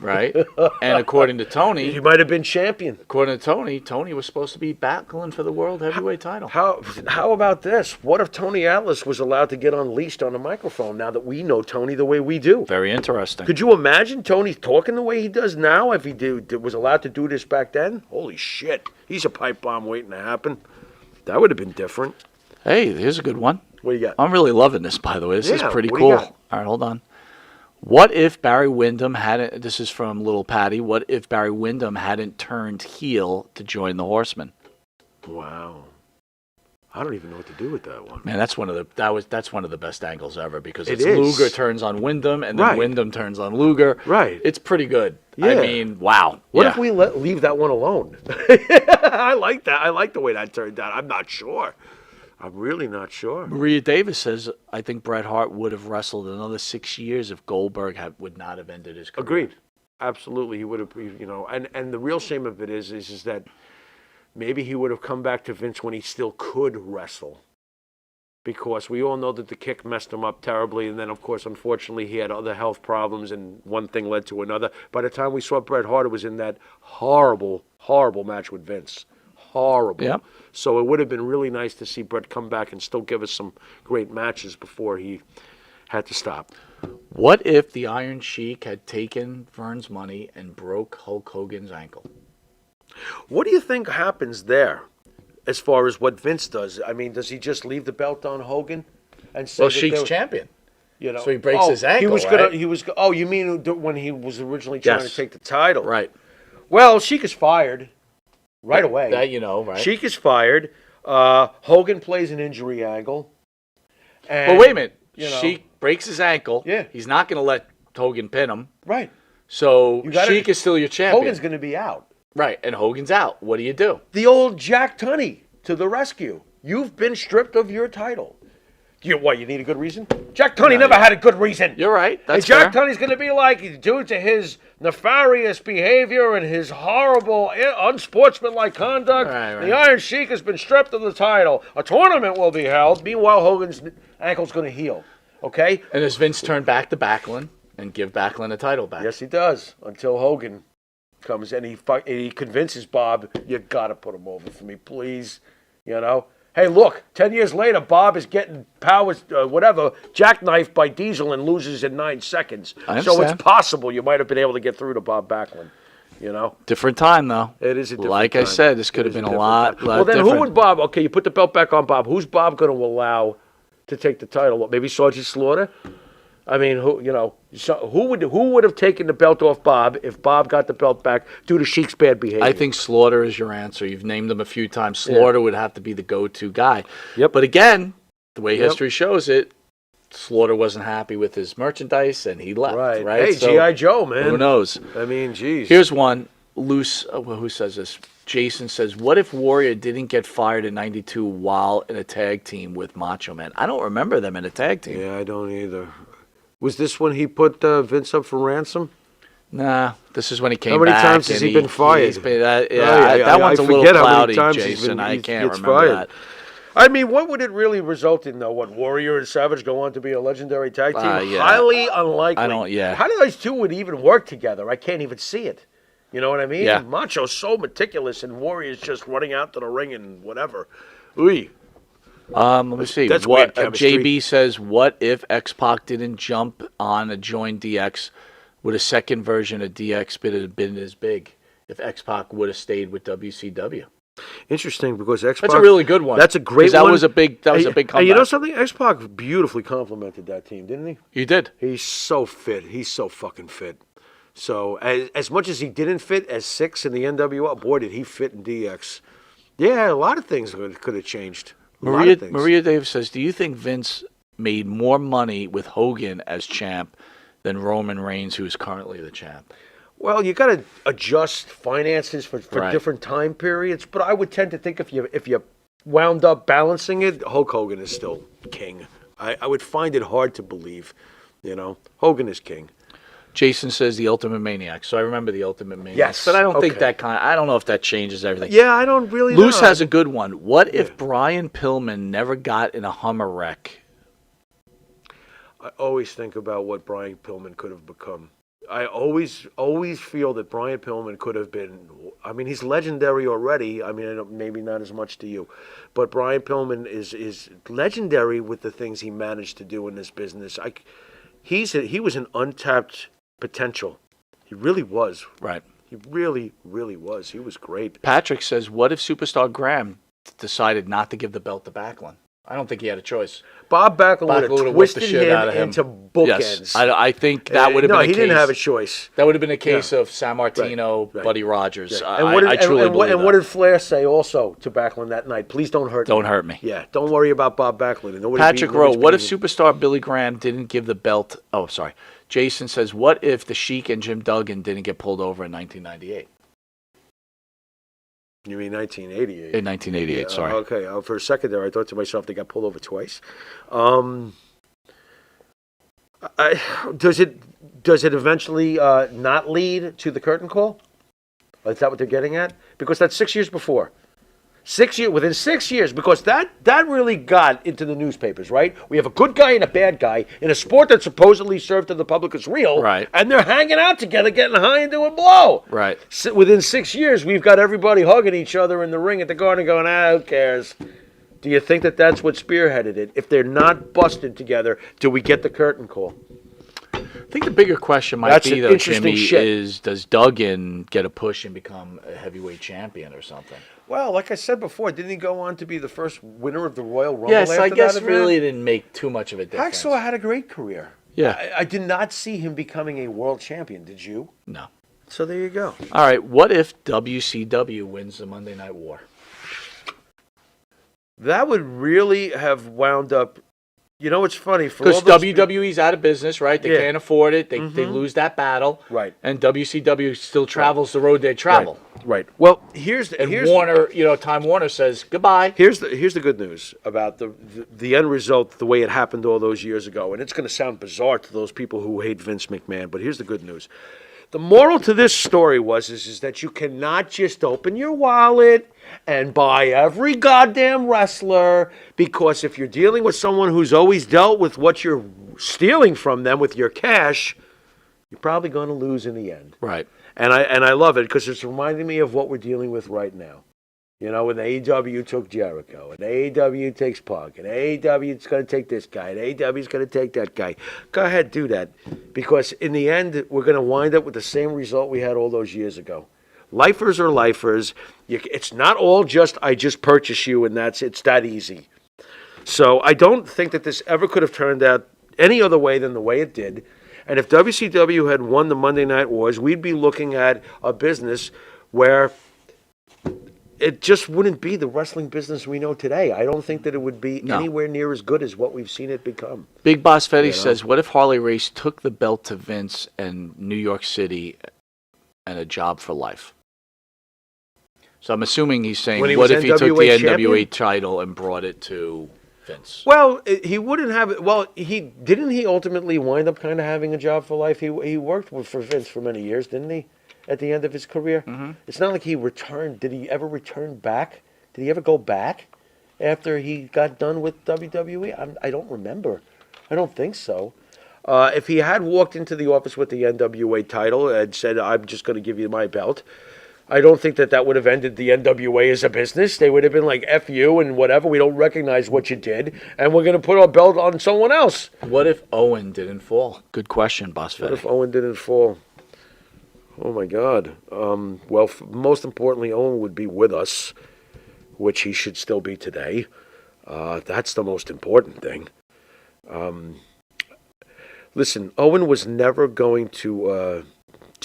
Right. And according to Tony, He might have been champion. according to Tony was supposed to be battling for the world heavyweight title. How about this? What if Tony Atlas was allowed to get unleashed on a microphone now that we know Tony the way we do? Very interesting. Could you imagine Tony talking the way he does now if he was allowed to do this back then? Holy shit. He's a pipe bomb waiting to happen. That would have been different. Hey, here's a good one. What do you got? I'm really loving this, by the way. This is Yeah, pretty what do you cool. got? All right, hold on. What if Barry Windham hadn't, this is from Little Patty, what if Barry Windham hadn't turned heel to join the Horsemen? Wow. I don't even know what to do with that one. Man, that's one of the best angles ever because It it's is. Luger turns on Wyndham and then Right. Wyndham turns on Luger. Right. It's pretty good. I Yeah. mean, wow. What Yeah. if we leave that one alone? I like that. I like the way that turned out. I'm not sure. I'm really not sure. Maria Davis says, I think Bret Hart would have wrestled another 6 years if Goldberg would not have ended his career. Agreed. Absolutely. He would have, and the real shame of it is that maybe he would have come back to Vince when he still could wrestle. Because we all know that the kick messed him up terribly. And then, of course, unfortunately, he had other health problems and one thing led to another. By the time we saw Bret Hart, it was in that horrible, horrible match with Vince. Horrible. Yep. So it would have been really nice to see Bret come back and still give us some great matches before he had to stop. What if the Iron Sheik had taken Vern's money and broke Hulk Hogan's ankle? What do you think happens there as far as what Vince does? I mean, does he just leave the belt on Hogan and say Well, that Sheik's they were- champion. You know, So he breaks his ankle, He was right? Oh, you mean when he was originally trying Yes. to take the title? Right. Well, Sheik is fired right away. That you know, right? Sheik is fired. Hogan plays an injury angle. And, But wait a minute. you know- Sheik breaks his ankle. Yeah. He's not going to let Hogan pin him. Right. So You gotta- Sheik is still your champion. Hogan's going to be out. Right, and Hogan's out. What do you do? The old Jack Tunney. to the rescue. You've been stripped of your title. You need a good reason? Jack Tunney never had a good reason. You're right. That's Jack fair. Tunney's going to be like, due to his nefarious behavior and his horrible, unsportsmanlike conduct, Right. the Iron Sheik has been stripped of the title. A tournament will be held. Meanwhile, Hogan's ankle's going to heal. Okay? And does Vince turn back to Backlund and give Backlund a title back? Yes, he does. Until Hogan comes and he convinces Bob, you got to put him over for me, please. You know? Hey, look, 10 years later, Bob is getting jackknifed by Diesel and loses in 9 seconds. So it's possible you might have been able to get through to Bob Backlund, you know? Different time, though. It is a different Like time. I said, this could have been a lot Well, then different. who would Bob, okay, you put the belt back on Bob. Who's Bob going to allow to take the title? Maybe Sergeant Slaughter? I mean, who would have taken the belt off Bob if Bob got the belt back due to Sheik's bad behavior? I think Slaughter is your answer. You've named him a few times. Slaughter would have to be the go-to guy. Yep. But again, the way history shows it, Slaughter wasn't happy with his merchandise and he left. Right. Hey, So, G.I. Joe, man. Who knows? I mean, geez. Here's one. Loose. Who says this? Jason says, what if Warrior didn't get fired in 92 while in a tag team with Macho Man? I don't remember them in a tag team. Yeah, I don't either. Was this when he put Vince up for ransom? Nah, this is when he came back. How many times has he been fired? That one's a little cloudy, Jason. I can't remember that. I mean, what would it really result in, though? What, Warrior and Savage go on to be a legendary tag team? Yeah. Highly unlikely. I don't, yeah. How do those two would even work together? I can't even see it. You know what I mean? Yeah. Macho's so meticulous, and Warrior's just running out to the ring and whatever. Ooh. Let me see. That's what weird chemistry. JB says, what if X-Pac didn't jump on and join DX? Would a second version of DX been as big if X-Pac would have stayed with WCW? Interesting, because X-Pac... That's a really good one. That's a great one. That was a big comeback. You know something? X-Pac beautifully complimented that team, didn't he? You did. He's so fit. He's so fucking fit. So as much as he didn't fit as 6 in the NWO, boy, did he fit in DX. Yeah, a lot of things could have changed. Maria Davis says, do you think Vince made more money with Hogan as champ than Roman Reigns, who is currently the champ? Well, you got to adjust finances for different time periods, but I would tend to think if you wound up balancing it, Hulk Hogan is still king. I would find it hard to believe, Hogan is king. Jason says the Ultimate Maniac. So I remember the Ultimate Maniac. Yes. But I don't think I don't know if that changes everything. Yeah, I don't really know. Luce has a good one. What if Brian Pillman never got in a Hummer wreck? I always think about what Brian Pillman could have become. I always feel that Brian Pillman could have been, I mean, he's legendary already. I mean, maybe not as much to you, but Brian Pillman is legendary with the things he managed to do in this business. He was an untapped potential. He really was. Right. He really, really was. He was great. Patrick says, what if Superstar Graham decided not to give the belt to Backlund? I don't think he had a choice. Bob Backlund would have twisted him into bookends. Yes, I think that would have been a case. No, he didn't have a choice. That would have been a case of San Martino, Buddy Rogers. Right. I truly believe that. And what did Flair say also to Backlund that night? Please don't hurt me. Don't hurt me. Yeah, don't worry about Bob Backlund. Patrick Rowe, what if Superstar Billy Graham didn't give the belt? Oh, sorry. Jason says, what if the Sheik and Jim Duggan didn't get pulled over in 1998? You mean 1988? In 1988, sorry. Okay, for a second there, I thought to myself they got pulled over twice. Does it eventually not lead to the curtain call? Is that what they're getting at? Because that's 6 years before. Within 6 years, because that really got into the newspapers, right? We have a good guy and a bad guy in a sport that supposedly served to the public as real, right? And they're hanging out together, getting high and doing blow, right? Within 6 years, we've got everybody hugging each other in the ring at the Garden, going, who cares? Do you think that that's what spearheaded it? If they're not busted together, do we get the curtain call? I think the bigger question might be, though, Jimmy, is does Duggan get a push and become a heavyweight champion or something? Well, like I said before, didn't he go on to be the first winner of the Royal Rumble? Yes, I guess it really didn't make too much of a difference. Hacksaw had a great career. Yeah. I did not see him becoming a world champion, did you? No. So there you go. All right, what if WCW wins the Monday Night War? That would really have wound up You know what's funny? Because WWE's out of business, right? They can't afford it. They lose that battle. Right. And WCW still travels the road they travel. Right. Well, here's Warner, Time Warner says goodbye. Here's the good news about the end result, the way it happened all those years ago. And it's going to sound bizarre to those people who hate Vince McMahon, but here's the good news. The moral to this story is that you cannot just open your wallet and buy every goddamn wrestler, because if you're dealing with someone who's always dealt with what you're stealing from them with your cash, you're probably going to lose in the end. Right. And I love it because it's reminding me of what we're dealing with right now. You know, when AEW took Jericho, and AEW takes Punk, and AEW is going to take this guy, and AEW is going to take that guy. Go ahead, do that. Because in the end, we're going to wind up with the same result we had all those years ago. Lifers are lifers. It's not all just, I just purchase you, and it's that easy. So I don't think that this ever could have turned out any other way than the way it did. And if WCW had won the Monday Night Wars, we'd be looking at a business where it just wouldn't be the wrestling business we know today. I don't think that it would be anywhere near as good as what we've seen it become. Big Boss Fetty says, what if Harley Race took the belt to Vince and New York City and a job for life? So I'm assuming he's saying, what if he took the NWA title and brought it to Vince? Well, he wouldn't have it. Well, didn't he ultimately wind up kind of having a job for life? He worked for Vince for many years, didn't he? At the end of his career, It's not like he returned. Did he ever return back? Did he ever go back after he got done with WWE? I don't remember. I don't think so. If he had walked into the office with the NWA title and said, "I'm just going to give you my belt," I don't think that would have ended the NWA as a business. They would have been like, "F you and whatever. We don't recognize what you did, and we're going to put our belt on someone else." What if Owen didn't fall? Good question, Boss Fetty. What if Owen didn't fall? Oh, my God. Well, most importantly, Owen would be with us, which he should still be today. That's the most important thing. Listen, Owen was never going to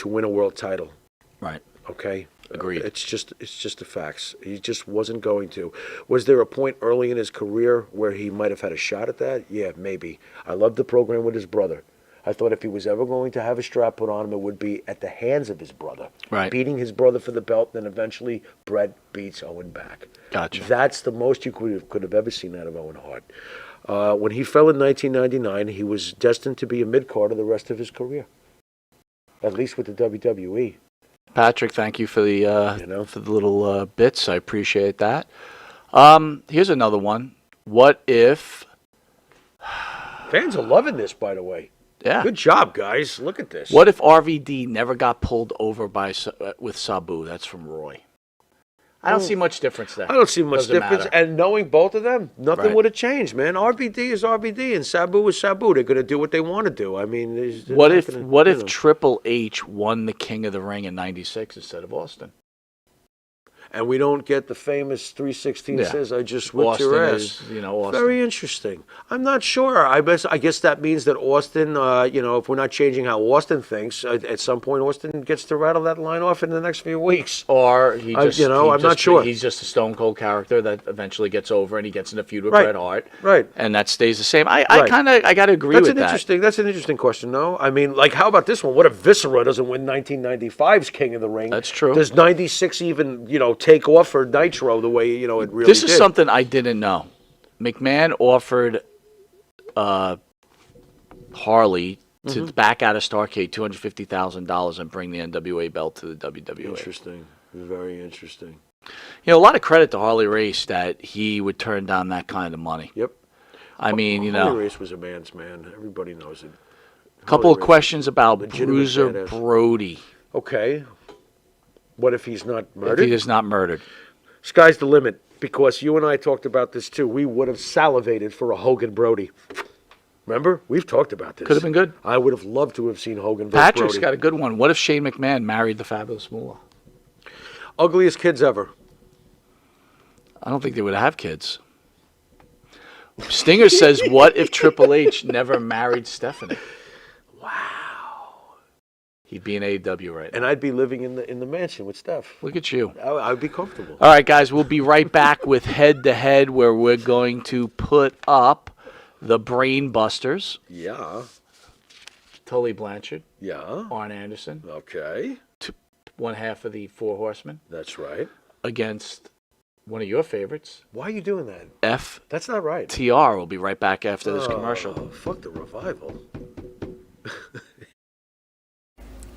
win a world title. Right. Okay? Agreed. It's just the facts. He just wasn't going to. Was there a point early in his career where he might have had a shot at that? Yeah, maybe. I loved the program with his brother. I thought if he was ever going to have a strap put on him, it would be at the hands of his brother. Right. Beating his brother for the belt, then eventually Bret beats Owen back. Gotcha. That's the most you could have ever seen out of Owen Hart. When he fell in 1999, he was destined to be a mid-carder the rest of his career, at least with the WWE. Patrick, thank you for the for the little bits. I appreciate that. Here's another one. What if... Fans are loving this, by the way. Yeah. Good job, guys. Look at this. What if RVD never got pulled over with Sabu? That's from Roy. I don't see much difference there. I don't see much difference. Matter. And knowing both of them, nothing Right. would have changed, man. RVD is RVD, and Sabu is Sabu. They're going to do what they want to do. I mean, what if Triple H won the King of the Ring in '96 instead of Austin? And we don't get the famous 316 says, "I just whipped Austin your ass." is, Austin. Very interesting. I'm not sure. I guess that means that Austin, if we're not changing how Austin thinks, at some point Austin gets to rattle that line off in the next few weeks. Or he just, I'm not sure. He's just a Stone Cold character that eventually gets over and he gets in a feud with Right. Bret Hart. Right. And that stays the same. I Right. got to agree with that. That's an interesting question, though. I mean, like, how about this one? What if Viscera doesn't win 1995's King of the Ring? That's true. Does 96 even, take off for Nitro the way, it really This is did? something I didn't know. McMahon offered Harley to back out of Starrcade $250,000 and bring the NWA belt to the WWE. Interesting. Very interesting. A lot of credit to Harley Race that he would turn down that kind of money. Yep. I mean, Harley Race was a man's man. Everybody knows it. a couple of Harley Race questions about legitimate Bruiser badass. Brody. Okay. What if he's not If murdered? he is not murdered. Sky's the limit, because you and I talked about this too. We would have salivated for a Hogan Brody. Remember? We've talked about this. Could have been good. I would have loved to have seen Hogan versus Patrick's Brody. got a good one. What if Shane McMahon married the Fabulous Moolah? Ugliest kids ever. I don't think they would have kids. Stinger says, what if Triple H never married Stephanie? He'd be in AEW right now. And I'd be living in the mansion with Steph. Look at you. I'd be comfortable. All right, guys, we'll be right back with Head to Head, where we're going to put up the Brain Busters, Yeah. Tully Blanchard, Yeah. Arn Anderson, Okay. one half of the Four Horsemen, That's right. against one of your favorites, Why are you doing that? FTR. That's not right. We'll be right back after this commercial. Fuck the revival.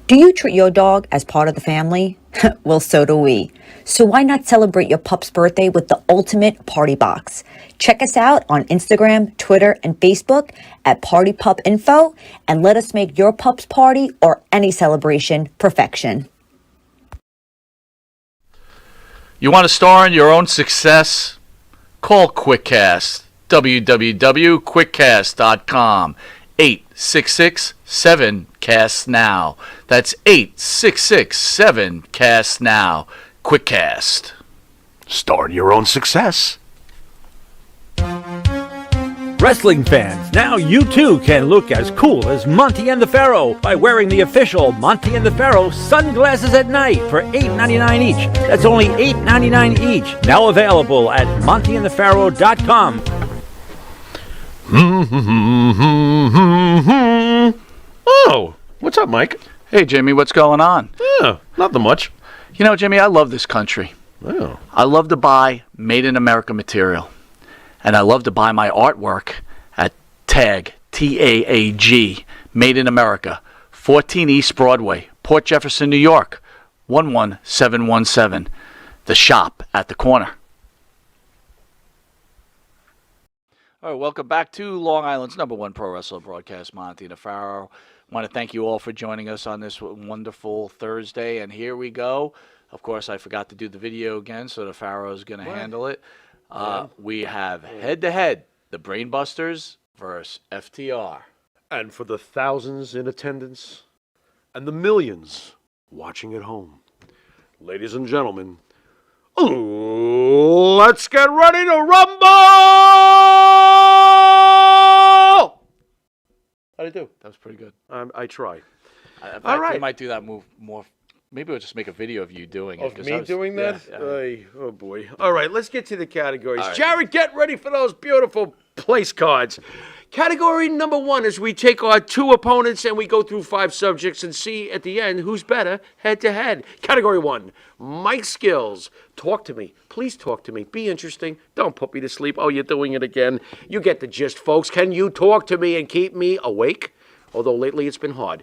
Do you treat your dog as part of the family? Well, so do we. So why not celebrate your pup's birthday with the ultimate party box? Check us out on Instagram, Twitter, and Facebook at Party Pup Info, and let us make your pup's party or any celebration perfection. You want to star in your own success? Call QuickCast. www.quickcast.com. 866-7-CAST-NOW. That's 866-7-CAST-NOW. QuickCast. Start your own success. Wrestling fans, now you too can look as cool as Monte and the Pharaoh by wearing the official Monte and the Pharaoh sunglasses at night for $8.99 each. That's only $8.99 each. Now available at monteandthepharaoh.com. Oh, what's up, Mike? Hey, Jimmy, what's going on? Yeah, nothing much. You know, Jimmy, I love this country. Oh. I love to buy made in America material. And I love to buy my artwork at TAG, T-A-A-G, Made in America, 14 East Broadway, Port Jefferson, New York, 11717. The shop at the corner. All right, welcome back to Long Island's #1 pro wrestler broadcast, Monte and the Pharaoh. I want to thank you all for joining us on this wonderful Thursday. And here we go. Of course, I forgot to do the video again, so the Pharaoh's going to handle it. We have head-to-head, the Brain Busters versus FTR. And for the thousands in attendance and the millions watching at home, ladies and gentlemen, let's get ready to rumble! How'd I do? That was pretty good. I try. In fact, All right. we might do that move more. Maybe we'll just make a video of you doing it. Of 'cause me doing that? Yeah. Ay, oh, boy. All right, let's get to the categories. All right. Jared, get ready for those beautiful place cards. Category number 1 is we take our 2 opponents and we go through 5 subjects and see at the end who's better head-to-head. Category 1, mic skills. Talk to me. Please talk to me. Be interesting. Don't put me to sleep. Oh, you're doing it again. You get the gist, folks. Can you talk to me and keep me awake? Although lately it's been hard.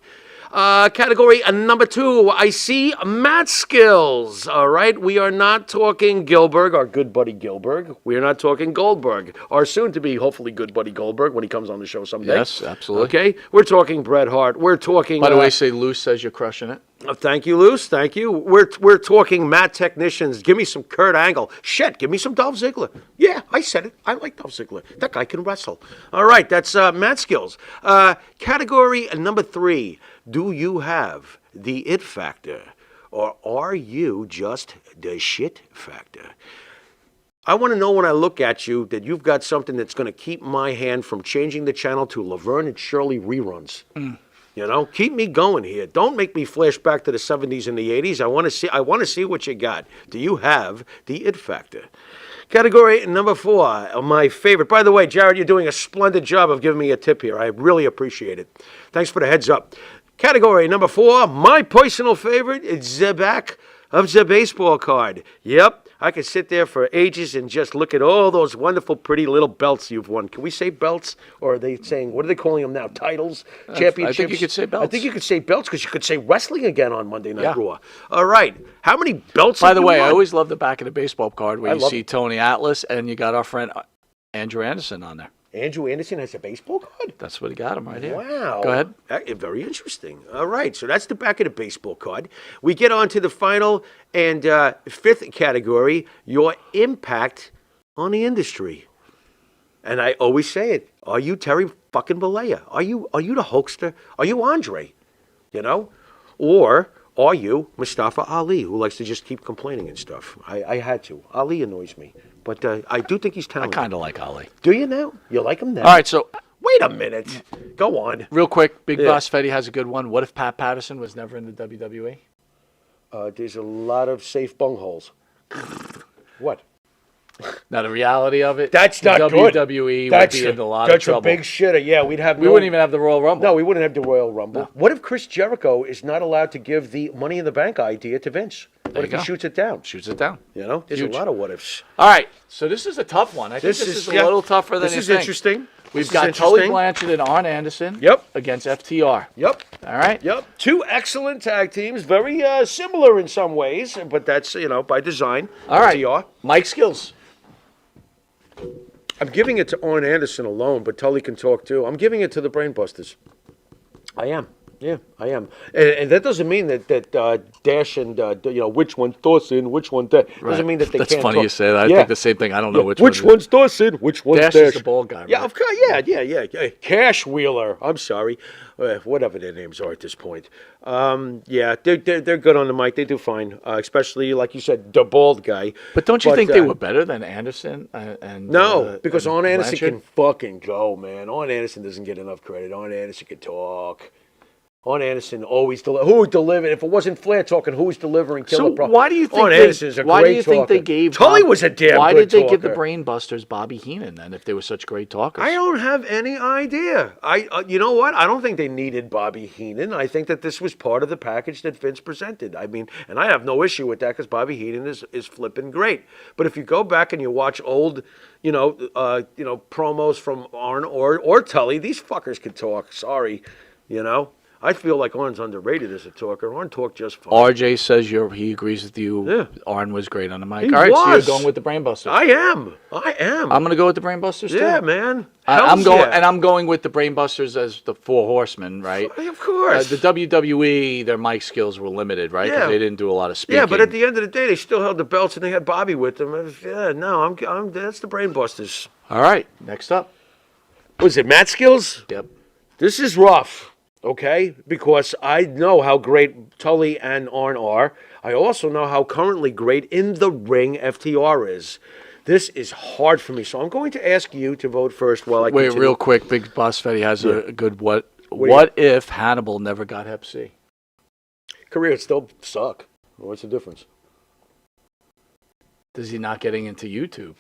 Category number 2, I see mat skills. All right, we are not talking Gilbert, our good buddy Gilbert. We are not talking Goldberg, our soon-to-be, hopefully, good buddy Goldberg when he comes on the show someday. Yes, absolutely. Okay, we're talking Bret Hart. We're talking. By the way, say Lou says you're crushing it. Thank you, Luce. Thank you. We're talking mat technicians. Give me some Kurt Angle. Shit, give me some Dolph Ziggler. Yeah, I said it. I like Dolph Ziggler. That guy can wrestle. All right, that's mat skills. Category number 3. Do you have the it factor, or are you just the shit factor? I want to know when I look at you that you've got something that's going to keep my hand from changing the channel to Laverne and Shirley reruns. You know, keep me going here. Don't make me flash back to the 70s and the 80s. I want to see what you got. Do you have the it factor? Category number 4, my favorite. By the way, Jared, you're doing a splendid job of giving me a tip here. I really appreciate it. Thanks for the heads up. Category number 4, my personal favorite, it's the back of the baseball card. Yep, I could sit there for ages and just look at all those wonderful, pretty little belts you've won. Can we say belts? Or are they saying, what are they calling them now? Titles? Championships? I think you could say belts. I think you could say belts because you could say wrestling again on Monday Night Raw. All right. How many belts By have the you way, I won? always love the back of the baseball card where I you love see it. Tony Atlas and you got our friend Andrew Anderson on there. Andrew Anderson has a baseball card? That's what he got him right here. Wow. Go ahead. Very interesting. All right, so that's the back of the baseball card. We get on to the final and 5th category, your impact on the industry. And I always say it. Are you Terry fucking Bollea? Are you the Hulkster? Are you Andre? You know? Or are you Mustafa Ali, who likes to just keep complaining and stuff? I had to. Ali annoys me. But I do think he's I talented. kind of like Ali. Do you now? You like him now? All right, so Wait a minute. Go on. real quick, Big Yeah. Boss Fetty has a good one. What if Pat Patterson was never in the WWE? There's a lot of safe bungholes. What? Now the reality of it, That's the not good. WWE would be in a lot of trouble. That's a big shitter. Yeah, we'd have. We wouldn't even have the Royal Rumble. No, we wouldn't have the Royal Rumble. What if Chris Jericho is not allowed to give the Money in the Bank idea to Vince? What if he shoots it down? Shoots it down. You know, there's Huge. a lot of what ifs. All right, so this is a tough one. I think this is a little tougher than this you is think. interesting. We've got Tully Blanchard and Arn Anderson. Yep. Against FTR. Yep. All right. Yep. Two excellent tag teams, very similar in some ways, but that's by design. All right. FTR. Mike Skills. I'm giving it to Arn Anderson alone, but Tully can talk too. I'm giving it to the Brainbusters. I am. Yeah, I am. And that doesn't mean that Dash and, which one's Dawson, which one that. Doesn't mean that they That's can't funny talk. you say that. I think the same thing. I don't know which one's Dawson, which one's Dash. Dash is the bald guy, right? Yeah, of course. Yeah. Cash Wheeler. I'm sorry. Whatever their names are at this point. Yeah, they're good on the mic. They do fine, especially, like you said, the bald guy. But don't you think they were better than Anderson? No, because Arn Anderson Blanchard? can fucking go, man. Arn Anderson doesn't get enough credit. Arn Anderson can talk. Arn Anderson always who delivered. If it wasn't Flair talking, who's delivering Killer So Pro? why do you think Arn Anderson's a why great do you think they talker. gave Tully was a damn Why good did they give the talker. Brainbusters Bobby Heenan then if they were such great talkers? I don't have any idea. You know what? I don't think they needed Bobby Heenan. I think that this was part of the package that Vince presented. I mean, and I have no issue with that because Bobby Heenan is flipping great. But if you go back and you watch old, promos from Arn or Tully, these fuckers could talk. Sorry, I feel like Arn's underrated as a talker. Arn talked just fine. RJ says he agrees with you. Yeah. Arn was great on the mic. He All right, so was. you're going with the Brainbusters. I am. I'm going to go with the Brainbusters too. Yeah, man. I'm Hells going, yeah. and I'm going with the Brainbusters as the Four Horsemen, right? Of course. The WWE, their mic skills were limited, right? Because Yeah. they didn't do a lot of speaking. Yeah, but at the end of the day, they still held the belts and they had Bobby with them. Yeah, no, I'm that's the Brainbusters. All right, next up. Was it Matt Skills? Yep. This is rough, okay? Because I know how great Tully and Arn are. I also know how currently great in the ring FTR is. This is hard for me, so I'm going to ask you to vote first while I Wait, continue. real quick, Big Boss Fetty has a good what. do What if Hannibal never got Hep C? Career would still suck. What's the difference? Is he not getting into YouTube?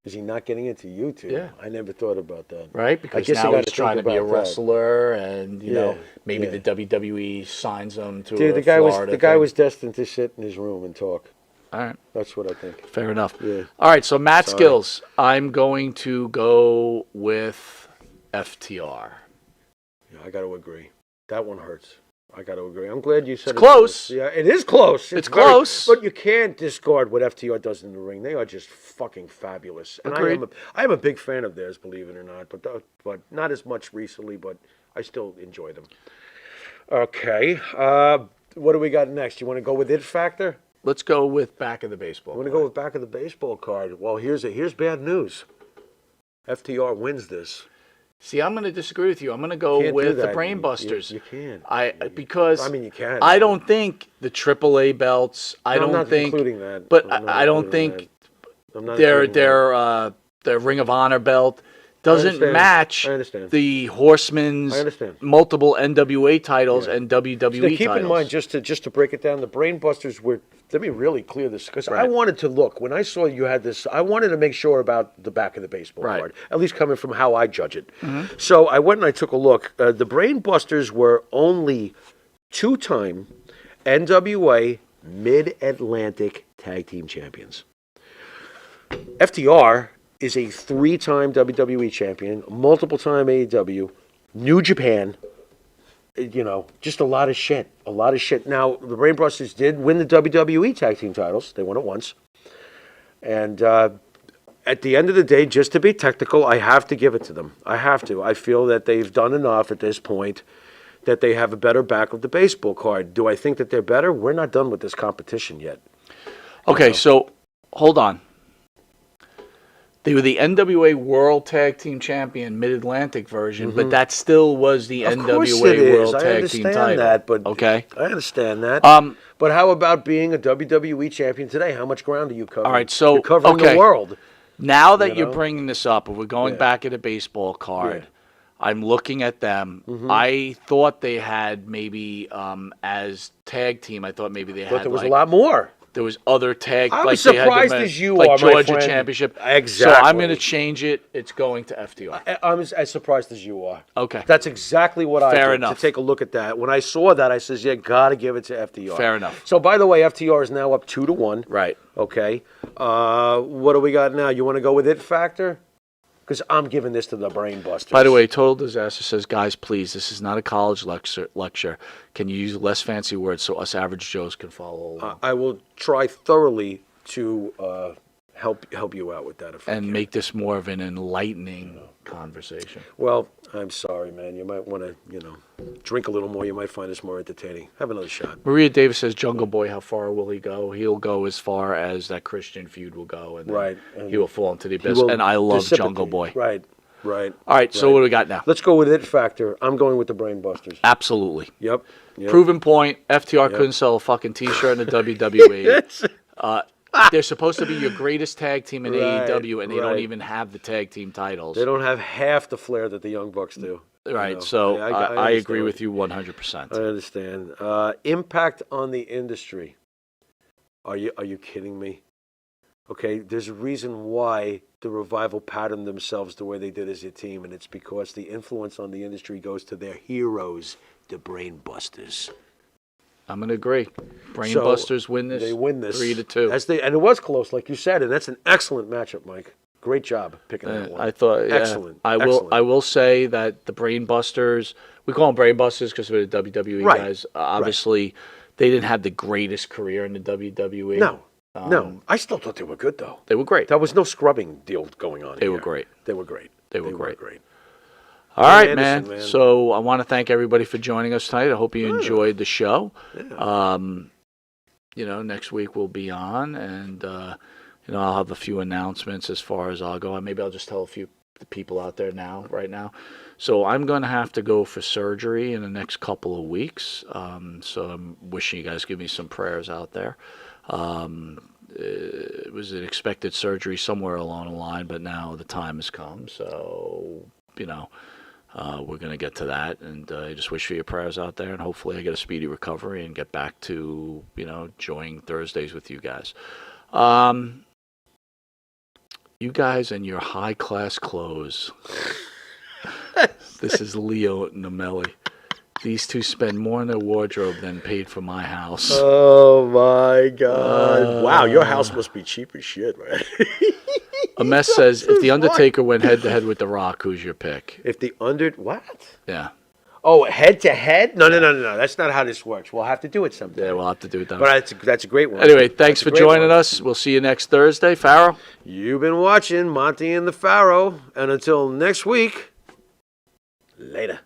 Is he not getting into YouTube? Yeah. I never thought about that. Right? Because guess you now gotta he's trying to think be a about that. wrestler, and maybe yeah. the WWE signs him to Dude, a the guy Florida was thing. destined to sit in his room and talk. All right, That's what I think. fair enough. Yeah. All right, so Matt Sorry. Skills, I'm going to go with FTR. Yeah, I got to agree. That one hurts. I got to agree. I'm glad you said It's close. Yeah, it is close. It's very- close. But you can't discard what FTR does in the ring. They are just fucking fabulous. And Agreed. I am a big fan of theirs, believe it or not. But not as much recently, but I still enjoy them. Okay. What do we got next? You want to go with It Factor? Let's go with back of the baseball. I want to go with back of the baseball card. Well, here's bad news. FTR wins this. See, I'm going to disagree with you. I'm going to go Can't do with the that. Brainbusters. You can't. Because I mean, you can. I don't think the AAA belts. I I'm don't not think, including that. but I'm not I don't including think that. I'm not their including their Ring of Honor belt doesn't understand. match I understand. the Horsemen's I understand. multiple NWA titles and WWE Now, keep titles. in mind, just to break it down, the Brainbusters were. Let me really clear this because I Right. wanted to look when I saw you had this. I wanted to make sure about the back of the baseball Right. card, at least coming from how I judge it. So I went and I took a look. The Brainbusters were only two-time NWA Mid-Atlantic Tag Team Champions. FTR is a three-time WWE champion, multiple-time AEW, New Japan. Just a lot of shit. Now, the Brainbusters did win the WWE Tag Team titles. They won it once. And at the end of the day, just to be technical, I have to give it to them. I have to. I feel that they've done enough at this point that they have a better back of the baseball card. Do I think that they're better? We're not done with this competition yet. Okay, so hold on. They were the NWA World Tag Team Champion Mid-Atlantic version, but that still was the Of course NWA it is. World I Tag Team understand title. that, but okay. I understand that. Um, But how about being a WWE champion today? How much ground are you covering? All right, so you're covering okay. the world. Now that You you're know? bringing this up, if we're going Yeah. back at a baseball card, Yeah. I'm looking at them. I thought they had maybe as tag team. I thought maybe they But had there was like, a lot more. there was other tag. I'm like surprised they had as you like are, my Georgia friend. Championship. Exactly. So I'm going to change it. It's going to FTR. I'm as surprised as you are. Okay. That's exactly what I Fair did enough. to take a look at that. When I saw that, I says, "Yeah, gotta give it to FTR." Fair enough. So, by the way, FTR is now up 2-1. Right. Okay. What do we got now? You want to go with It Factor? Because I'm giving this to the Brain Busters. By the way, Total Disaster says, guys, please, this is not a college lecture. Can you use less fancy words so us average Joes can follow along? I will try thoroughly to help you out with that. If I And can. make this more of an enlightening conversation. Well, I'm sorry, man. You might want to, drink a little more. You might find this more entertaining. Have another shot. Maria Davis says, Jungle Boy, how far will he go? He'll go as far as that Christian feud will go. And then Right. he will fall into the He abyss. will And I love dissipate. Jungle Boy. Right. All right, so what do we got now? Let's go with It Factor. I'm going with the Brain Busters. Absolutely. Yep. Proven point. FTR couldn't sell a fucking T-shirt in the WWE. They're supposed to be your greatest tag team in AEW, and they don't even have the tag team titles. They don't have half the flair that the Young Bucks do. Right, so I agree with you 100%. I understand. Impact on the industry. Are you kidding me? Okay, there's a reason why the Revival patterned themselves the way they did as a team, and it's because the influence on the industry goes to their heroes, the Brain Busters. I'm going to agree. Brain So, Busters win this. They win this 3-2. and it was close, like you said, and that's an excellent matchup, Mike. Great job picking that one. I thought excellent. I will say that the Brain Busters, we call them Brain Busters because we're the WWE guys. Obviously, they didn't have the greatest career in the WWE. No, I still thought they were good though. They were great. There was no scrubbing deal going on. They were great. They were great. They were great. All right, man. So I want to thank everybody for joining us tonight. I hope you enjoyed the show. Yeah. Next week we'll be on, and I'll have a few announcements as far as I'll go. Maybe I'll just tell a few people out there right now. So I'm going to have to go for surgery in the next couple of weeks. So I'm wishing you guys give me some prayers out there. It was an expected surgery somewhere along the line, but now the time has come. So, we're going to get to that. And I just wish for your prayers out there. And hopefully I get a speedy recovery and get back to, enjoying Thursdays with you guys. You guys and your high-class clothes. This is Leo Namelli. These two spend more in their wardrobe than paid for my house. Oh my God! Wow, your house must be cheap as shit, man. A mess says, if the Undertaker went head-to-head with The Rock, who's your pick? If the what? Yeah. Oh, head-to-head? No. That's not how this works. We'll have to do it someday. Yeah, we'll have to do it that. But that's a great one. Anyway, thanks for joining us. We'll see you next Thursday. Pharaoh? You've been watching Monte and the Pharaoh. And until next week, later.